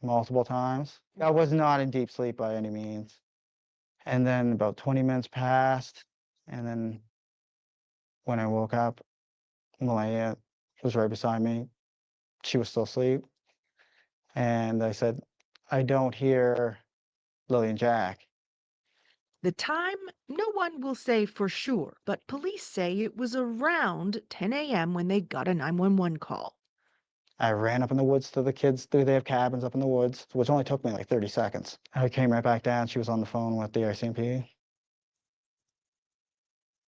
multiple times. I was not in deep sleep by any means. And then about 20 minutes passed. And then when I woke up, Malaya was right beside me. She was still asleep. And I said, I don't hear Lily and Jack. The time, no one will say for sure, but police say it was around 10 a.m. when they got a 911 call. I ran up in the woods to the kids. They have cabins up in the woods, which only took me like 30 seconds. I came right back down. She was on the phone with the RCMP.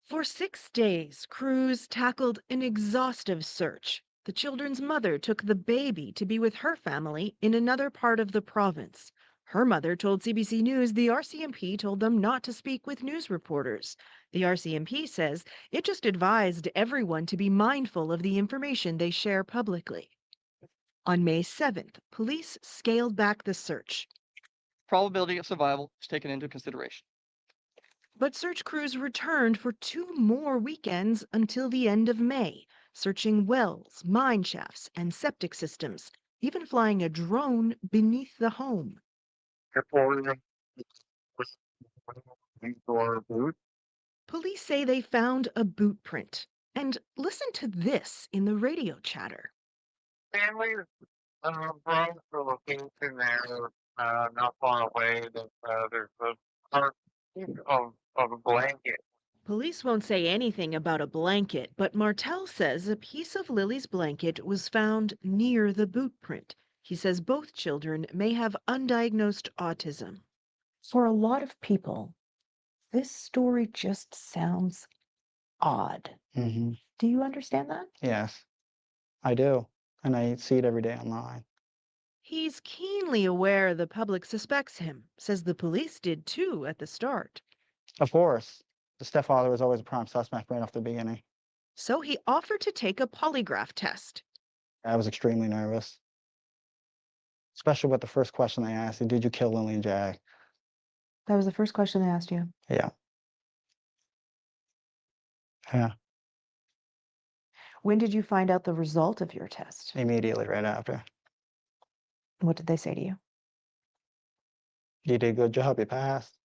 For 6 days, crews tackled an exhaustive search. The children's mother took the baby to be with her family in another part of the province. Her mother told CBC News the RCMP told them not to speak with news reporters. The RCMP says it just advised everyone to be mindful of the information they share publicly. On May 7th, police scaled back the search. Probability of survival is taken into consideration. But search crews returned for 2 more weekends until the end of May, searching wells, mine shafts, and septic systems, even flying a drone beneath the home. Your boot. Police say they found a boot print. And listen to this in the radio chatter. Family brought the location there, not far away. There's a part of a blanket. Police won't say anything about a blanket, but Martel says a piece of Lily's blanket was found near the boot print. He says both children may have undiagnosed autism. For a lot of people, this story just sounds odd. Mm-hmm. Do you understand that? Yes, I do. And I see it every day online. He's keenly aware the public suspects him, says the police did too at the start. Of course, the stepfather was always a prime suspect right off the beginning. So he offered to take a polygraph test. I was extremely nervous, especially with the first question they asked, did you kill Lily and Jack? That was the first question they asked you. Yeah. Yeah, When did you find out the result of your test? immediately right after. What did they say to you? You did a good job, you passed.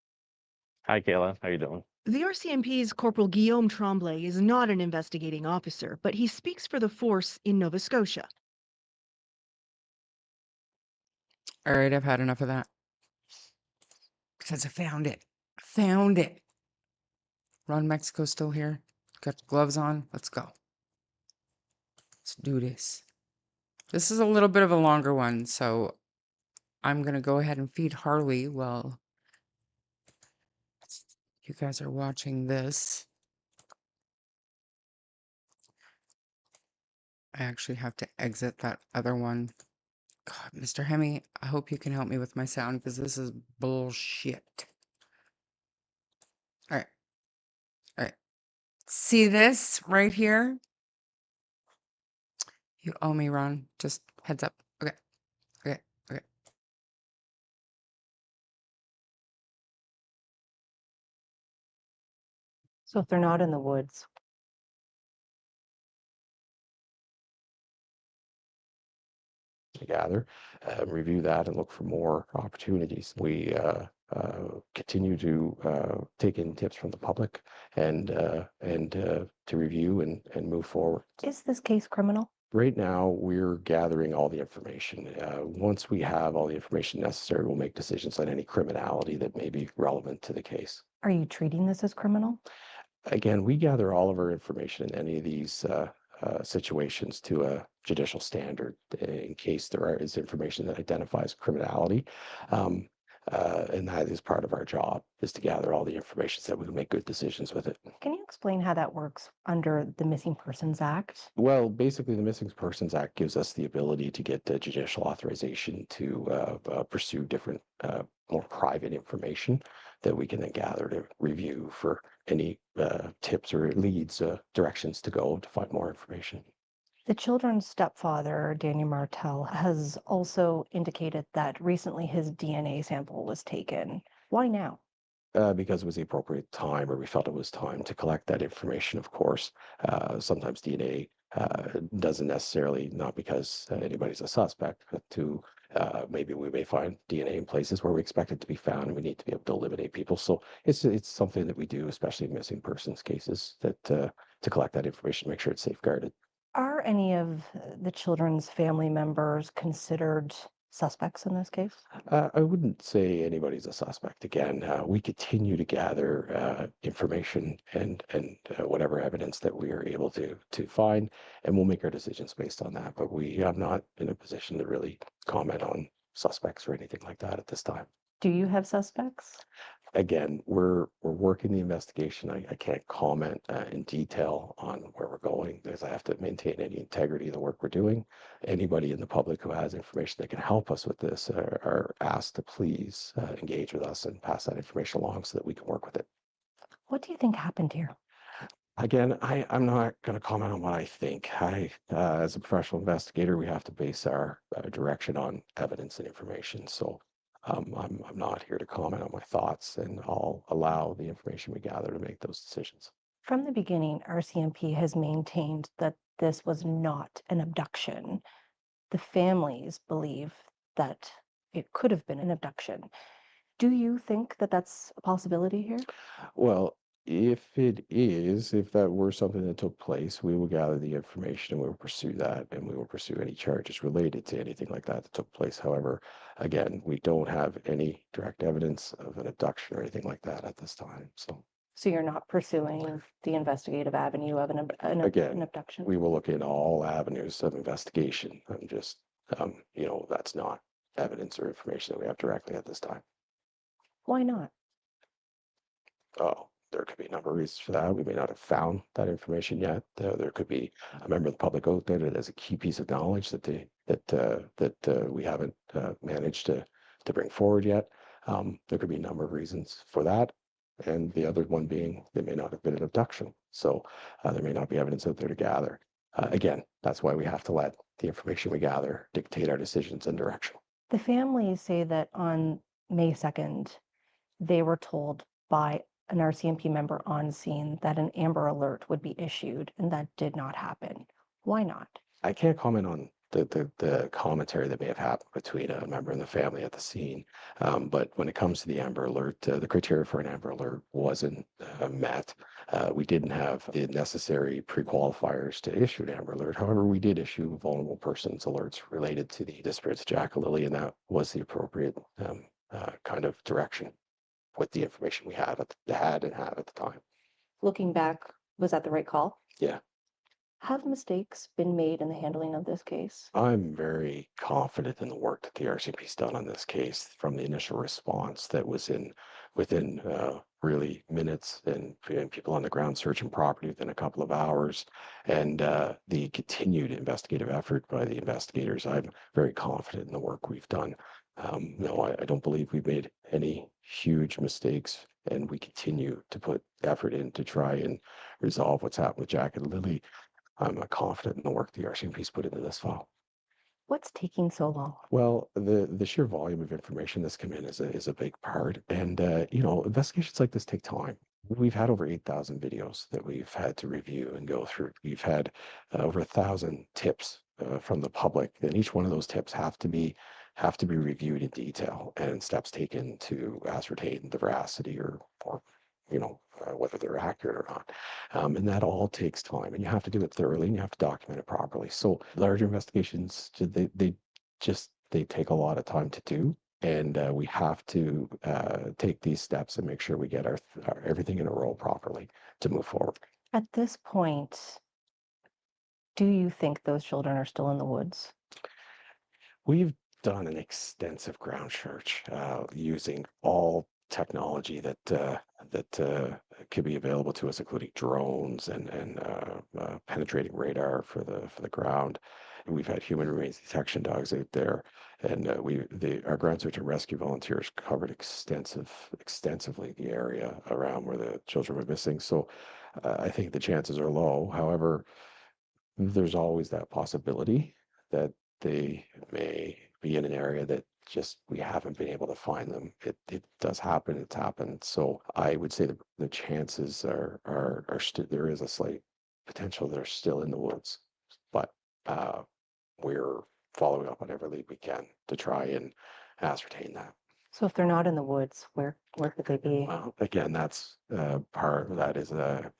Hi, Kayla. How you doing? The RCMP's Corporal Guillaume Tremblay is not an investigating officer, but he speaks for the force in Nova Scotia. All right, I've had enough of that. Because I found it. Found it. Ron Mexico's still here. Got the gloves on. Let's go. Let's do this. This is a little bit of a longer one, so I'm going to go ahead and feed Harley while you guys are watching this. I actually have to exit that other one. God, Mr. Hemi, I hope you can help me with my sound because this is bullshit. All right. All right. See this right here? You owe me, Ron. Just heads up. Okay. Okay. Okay. So if they're not in the woods, to gather, review that and look for more opportunities. We continue to take in tips from the public and to review and move forward. Is this case criminal? Right now, we're gathering all the information. Once we have all the information necessary, we'll make decisions on any criminality that may be relevant to the case. Are you treating this as criminal? Again, we gather all of our information in any of these situations to a judicial standard in case there is information that identifies criminality. And that is part of our job, is to gather all the information so that we can make good decisions with it. Can you explain how that works under the Missing Persons Act? Well, basically, the Missing Persons Act gives us the ability to get the judicial authorization to pursue different, more private information that we can then gather to review for any tips or leads, directions to go to find more information. The children's stepfather, Daniel Martel, has also indicated that recently his DNA sample was taken. Why now? Because it was the appropriate time, or we felt it was time to collect that information, of course. Sometimes DNA doesn't necessarily, not because anybody's a suspect, but to maybe we may find DNA in places where we expect it to be found, and we need to be able to eliminate people. So it's something that we do, especially in missing persons cases, that to collect that information, make sure it's safeguarded. Are any of the children's family members considered suspects in this case? I wouldn't say anybody's a suspect. Again, we continue to gather information and whatever evidence that we are able to find, and we'll make our decisions based on that. But I'm not in a position to really comment on suspects or anything like that at this time. Do you have suspects? Again, we're working the investigation. I can't comment in detail on where we're going because I have to maintain any integrity of the work we're doing. Anybody in the public who has information that can help us with this are asked to please engage with us and pass that information along so that we can work with it. What do you think happened here? Again, I'm not going to comment on what I think. As a professional investigator, we have to base our direction on evidence and information. So I'm not here to comment on my thoughts, and I'll allow the information we gather to make those decisions. From the beginning, RCMP has maintained that this was not an abduction. The families believe that it could have been an abduction. Do you think that that's a possibility here? Well, if that were something that took place, we will gather the information and we will pursue that, and we will pursue any charges related to anything like that took place. However, again, we don't have any direct evidence of an abduction or anything like that at this time. So you're not pursuing the investigative avenue of an abduction? We will look in all avenues of investigation. I'm just, that's not evidence or information that we have directly at this time. Why not? Oh, there could be a number of reasons for that. We may not have found that information yet. There could be a member of the public out there that has a key piece of knowledge that we haven't managed to bring forward yet. There could be a number of reasons for that, and the other one being there may not have been an abduction, so there may not be evidence out there to gather. Again, that's why we have to let the information we gather dictate our decisions and direction. The families say that on May 2nd, they were told by an RCMP member on scene that an Amber Alert would be issued, and that did not happen. Why not? I can't comment on the commentary that may have happened between a member and the family at the scene. But when it comes to the Amber Alert, the criteria for an Amber Alert wasn't met. We didn't have the necessary pre-qualifiers to issue an Amber Alert. However, we did issue vulnerable persons alerts related to the disappearance of Jack and Lily, and that was the appropriate kind of direction with the information we had at the time. Looking back, was that the right call? Yeah. Have mistakes been made in the handling of this case? I'm very confident in the work that the RCMP's done on this case, from the initial response that was within really minutes, and people on the ground searching property within a couple of hours, and the continued investigative effort by the investigators. I'm very confident in the work we've done. No, I don't believe we've made any huge mistakes, and we continue to put effort in to try and resolve what's happened with Jack and Lily. I'm confident in the work the RCMP's put into this file. What's taking so long? Well, the sheer volume of information that's come in is a big part, and investigations like this take time. We've had over 8,000 videos that we've had to review and go through. We've had over 1,000 tips from the public, then each one of those tips have to be reviewed in detail and steps taken to ascertain the veracity or whether they're accurate or not. And that all takes time, and you have to do it thoroughly, and you have to document it properly. So larger investigations, they take a lot of time to do. And we have to take these steps and make sure we get our everything in a row properly to move forward. At this point, do you think those children are still in the woods? We've done an extensive ground search using all technology that could be available to us, including drones and penetrating radar for the ground. We've had human remains detection dogs out there, and our ground search and rescue volunteers covered extensively the area around where the children were missing. So I think the chances are low. However, there's always that possibility that they may be in an area that just we haven't been able to find them. It does happen. It's happened. So I would say the chances are still, there is a slight potential they're still in the woods, but we're following up on every lead we can to try and ascertain that. So if they're not in the woods, where could they be? Well, again, that's part of that is the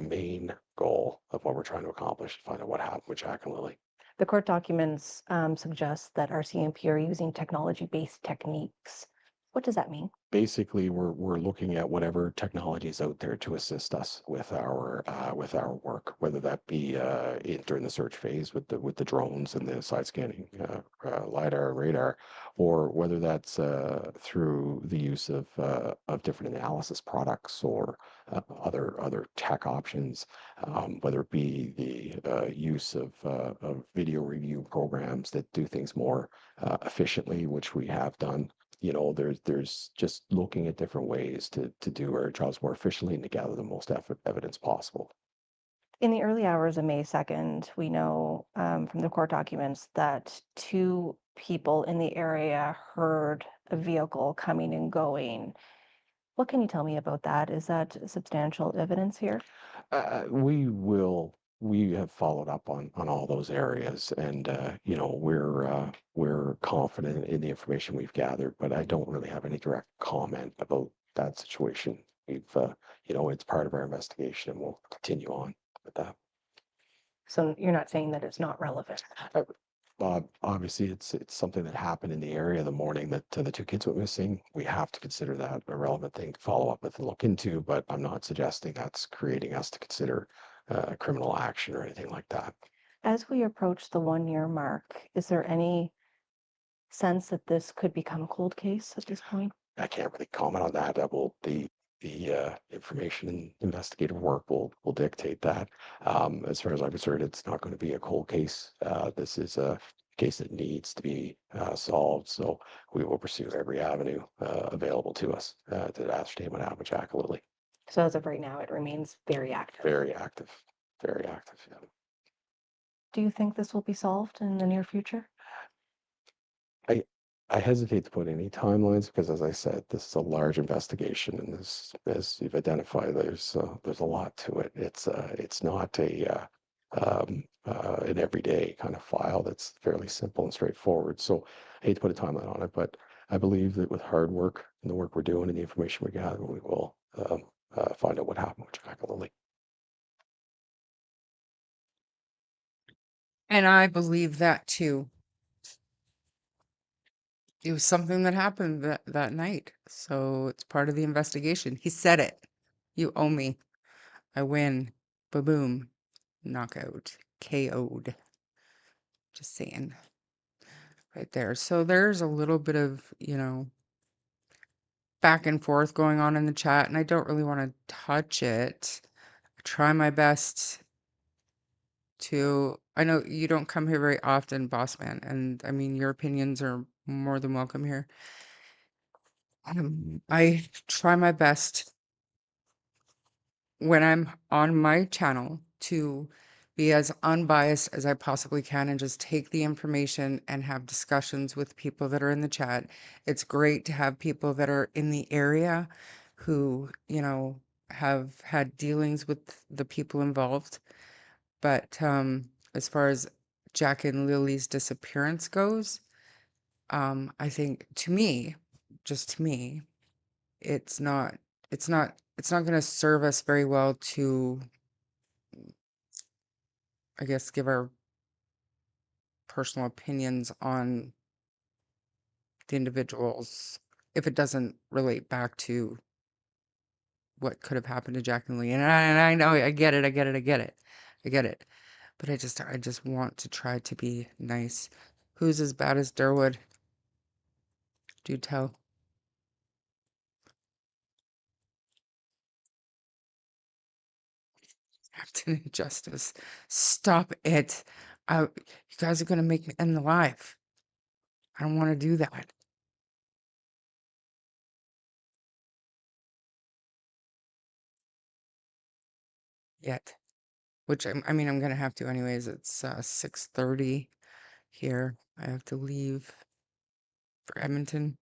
main goal of what we're trying to accomplish, to find out what happened with Jack and Lily. The court documents suggest that RCMP are using technology-based techniques. What does that mean? Basically, we're looking at whatever technology is out there to assist us with our work, whether that be during the search phase with the drones and the side scanning lidar and radar, or whether that's through the use of different analysis products or other tech options, whether it be the use of video review programs that do things more efficiently, which we have done. There's just looking at different ways to do our jobs more efficiently and to gather the most evidence possible. In the early hours of May 2nd, we know from the court documents that 2 people in the area heard a vehicle coming and going. What can you tell me about that? Is that substantial evidence here? We have followed up on all those areas, and we're confident in the information we've gathered, but I don't really have any direct comment about that situation. It's part of our investigation, and we'll continue on with that. So you're not saying that it's not relevant? Obviously, it's something that happened in the area the morning that the 2 kids went missing. We have to consider that a relevant thing to follow up with and look into, but I'm not suggesting that's creating us to consider criminal action or anything like that. As we approach the 1-year mark, is there any sense that this could become a cold case at this point? I can't really comment on that. The information and investigative work will dictate that. As far as I'm concerned, it's not going to be a cold case. This is a case that needs to be solved. So we will pursue every avenue available to us to ascertain what happened with Jack and Lily. So as of right now, it remains very active. Very active. Very active. Yeah. Do you think this will be solved in the near future? I hesitate to put any timelines because, as I said, this is a large investigation, and this, as you've identified, there's a lot to it. It's not an everyday kind of file that's fairly simple and straightforward. So I hate to put a timeline on it, but I believe that with hard work and the work we're doing and the information we gather, we will find out what happened with Jack and Lily. And I believe that too. It was something that happened that night. So it's part of the investigation. He said it. You owe me. I win. Ba-boom. Knockout. KO'd. Just saying. Right there. So there's a little bit of, back and forth going on in the chat, and I don't really want to touch it. I try my best to, I know you don't come here very often, boss man, and I mean, your opinions are more than welcome here. I try my best when I'm on my channel to be as unbiased as I possibly can and just take the information and have discussions with people that are in the chat. It's great to have people that are in the area who, have had dealings with the people involved. But as far as Jack and Lily's disappearance goes, I think just to me, it's not going to serve us very well to, I guess, give our personal opinions on the individuals if it doesn't relate back to what could have happened to Jack and Lee. And I know, I get it. But I just want to try to be nice. Who's as bad as Durwood? Do tell. Captain Injustice. Stop it. You guys are going to make me end the live. I don't want to do that. Yet. Which, I mean, I'm going to have to anyways. It's 6:30 here. I have to leave for Edmonton.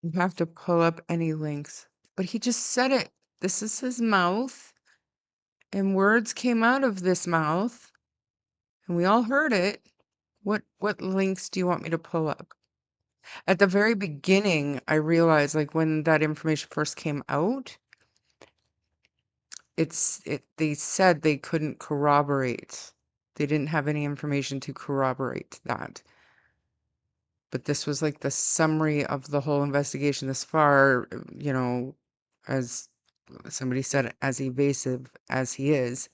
You have to pull up any links. But he just said it. This is his mouth, and words came out of this mouth, and we all heard it. What links do you want me to pull up? At the very beginning, I realized, like, when that information first came out, they said they couldn't corroborate. They didn't have any information to corroborate that. But this was like the summary of the whole investigation this far, as somebody said, as evasive as he is.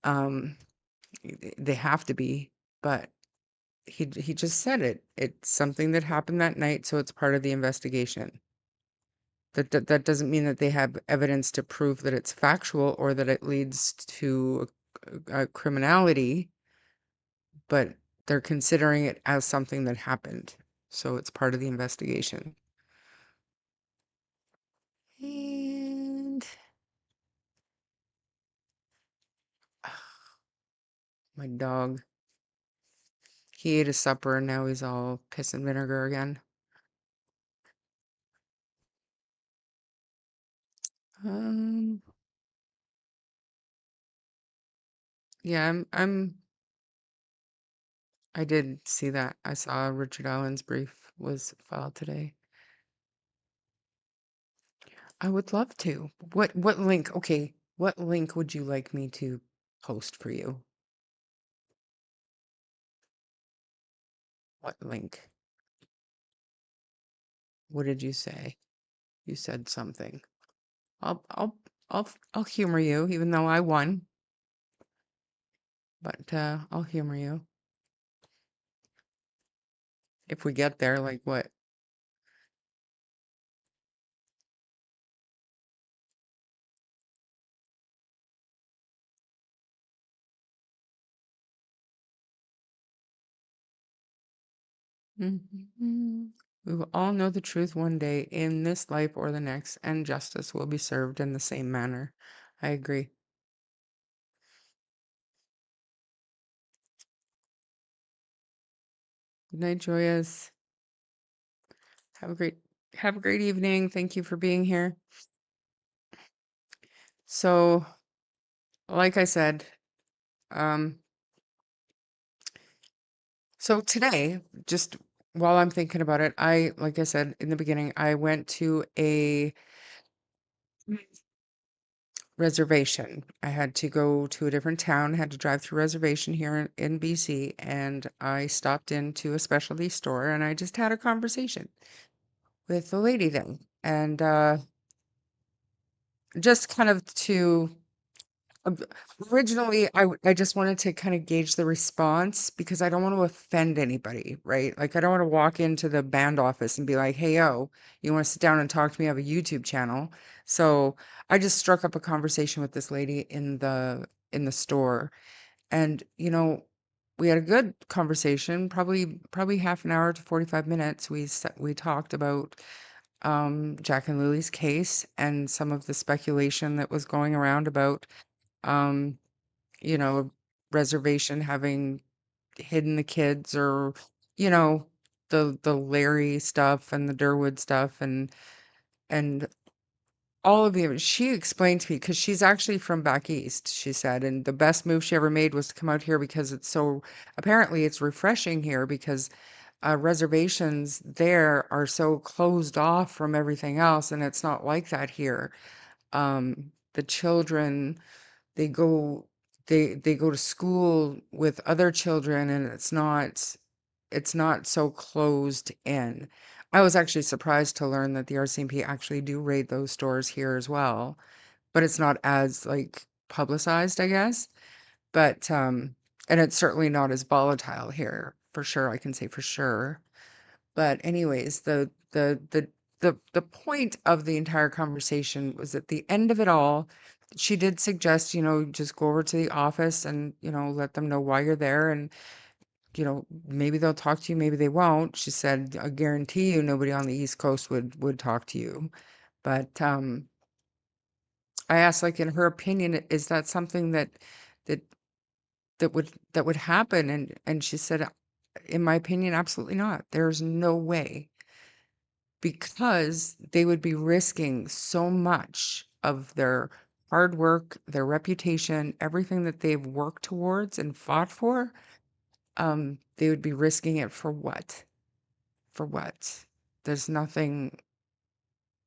They have to be, but he just said it. It's something that happened that night, so it's part of the investigation. That doesn't mean that they have evidence to prove that it's factual or that it leads to criminality, but they're considering it as something that happened, so it's part of the investigation. And my dog, he ate his supper and now he's all piss and vinegar again. Yeah, I did see that. I saw Richard Allen's brief was filed today. I would love to. What link? Okay, what link would you like me to post for you? What link? What did you say? You said something. I'll humor you, even though I won. But I'll humor you. If we get there, like what? We will all know the truth one day in this life or the next, and justice will be served in the same manner. I agree. Good night, Joyous. Have a great evening. Thank you for being here. So, like I said, so today, just while I'm thinking about it, like I said in the beginning, I went to a reservation. I had to go to a different town, had to drive through reservation here in BC, and I stopped into a specialty store and I just had a conversation with the lady then. And just kind of to originally, I just wanted to kind of gauge the response because I don't want to offend anybody, right? Like, I don't want to walk into the band office and be like, hey, yo, you want to sit down and talk to me? I have a YouTube channel. So I just struck up a conversation with this lady in the store. And, we had a good conversation, probably half an hour to 45 minutes. We talked about Jack and Lily's case and some of the speculation that was going around about um, you know, reservation having hidden the kids, or you know, the Larry stuff and the Durwood stuff and all of it. She explained to me, because she's actually from back east, she said, and the best move she ever made was to come out here because it's so, apparently it's refreshing here, because reservations there are so closed off from everything else, and it's not like that here. The children, they go they go to school with other children, and it's not so closed in. I was actually surprised to learn that the RCMP actually do raid those stores here as well, but it's not as like publicized, I guess. But and it's certainly not as volatile here, for sure. I can say for sure. But anyways, the point of the entire conversation was, at the end of it all, she did suggest, just go over to the office and, let them know why you're there, and, maybe they'll talk to you, maybe they won't. She said, I guarantee you nobody on the East Coast would talk to you. But I asked, like, in her opinion, is that something that that would happen? And she said, in my opinion, absolutely not. There's no way, because they would be risking so much of their hard work, their reputation, everything that they've worked towards and fought for. They would be risking it for what? For what? There's nothing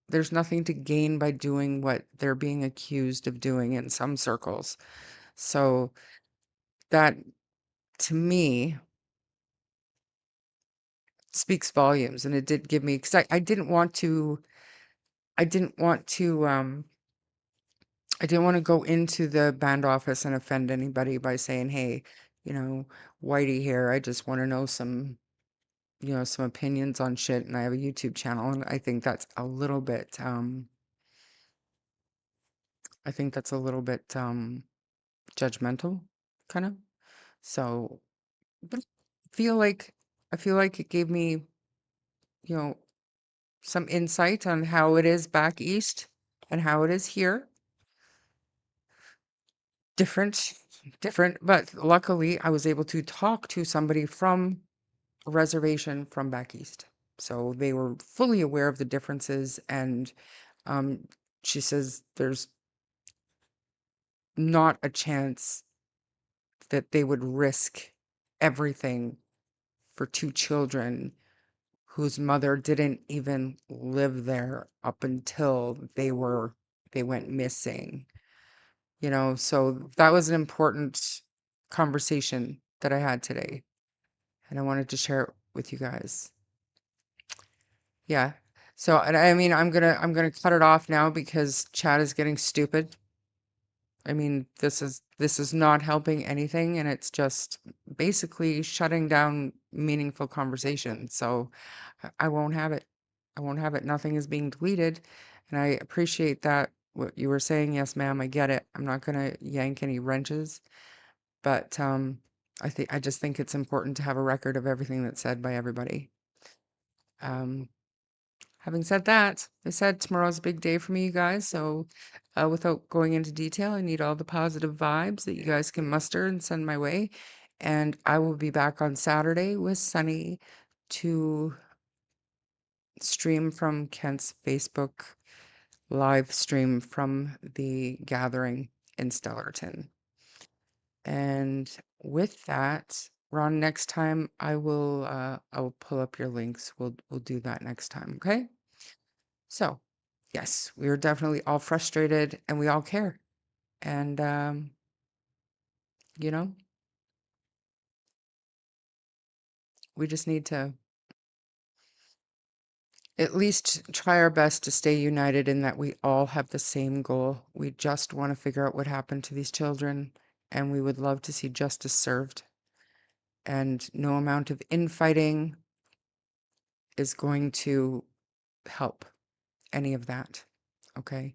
there's nothing to gain by doing what they're being accused of doing in some circles. So that, to me, speaks volumes. And it did give me, because I didn't want to go into the band office and offend anybody by saying, hey, Whitey here, I just want to know some opinions on shit, and I have a YouTube channel. And I think that's a little bit judgmental, kind of. So, but I feel like it gave me, you know, some insight on how it is back east and how it is here. Different, different, but luckily I was able to talk to somebody from a reservation from back east. So they were fully aware of the differences, and um, she says there's not a chance that they would risk everything for two children whose mother didn't even live there up until they went missing. So that was an important conversation that I had today, and I wanted to share it with you guys. Yeah. So, and I mean, I'm gonna cut it off now because chat is getting stupid. I mean, this is not helping anything, and it's just basically shutting down meaningful conversation. So I won't have it. I won't have it. Nothing is being deleted, and I appreciate that, what you were saying. Yes, ma'am, I get it. I'm not gonna yank any wrenches, but I just think it's important to have a record of everything that's said by everybody. Um, Having said that, I said tomorrow's a big day for me, you guys. So, without going into detail, I need all the positive vibes that you guys can muster and send my way. And I will be back on Saturday with Sunny to stream from Kent's Facebook live stream from the gathering in Stellarton. And with that, Ron, next time I will pull up your links. We'll do that next time, okay? So, yes, we are definitely all frustrated, and we all care. And, you know, we just need to at least try our best to stay united in that we all have the same goal. We just want to figure out what happened to these children, and we would love to see justice served. And no amount of infighting is going to help any of that. Okay?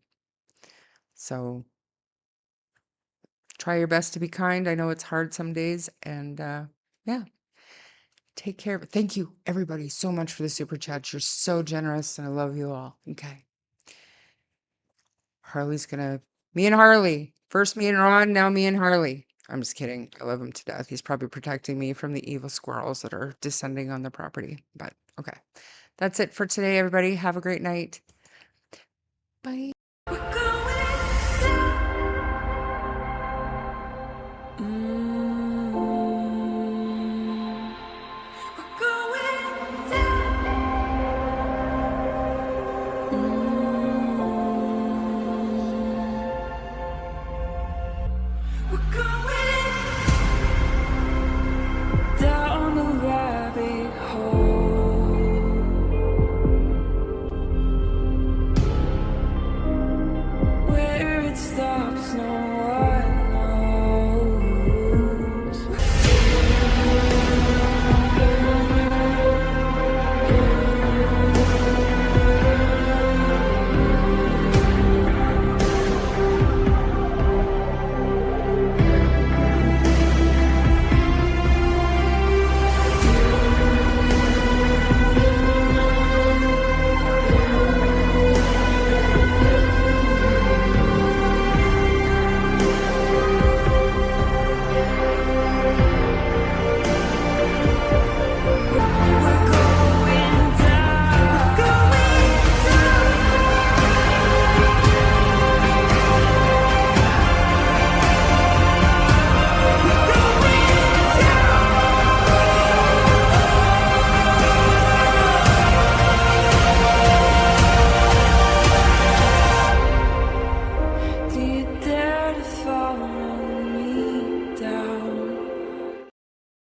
So try your best to be kind. I know it's hard some days, and Yeah. Take care. But thank you, everybody, so much for the super chats. You're so generous, and I love you all. Okay. Harley's gonna. Me and Harley. First me and Ron, now me and Harley. I'm just kidding. I love him to death. He's probably protecting me from the evil squirrels that are descending on the property. But okay. That's it for today, everybody. Have a great night. Bye.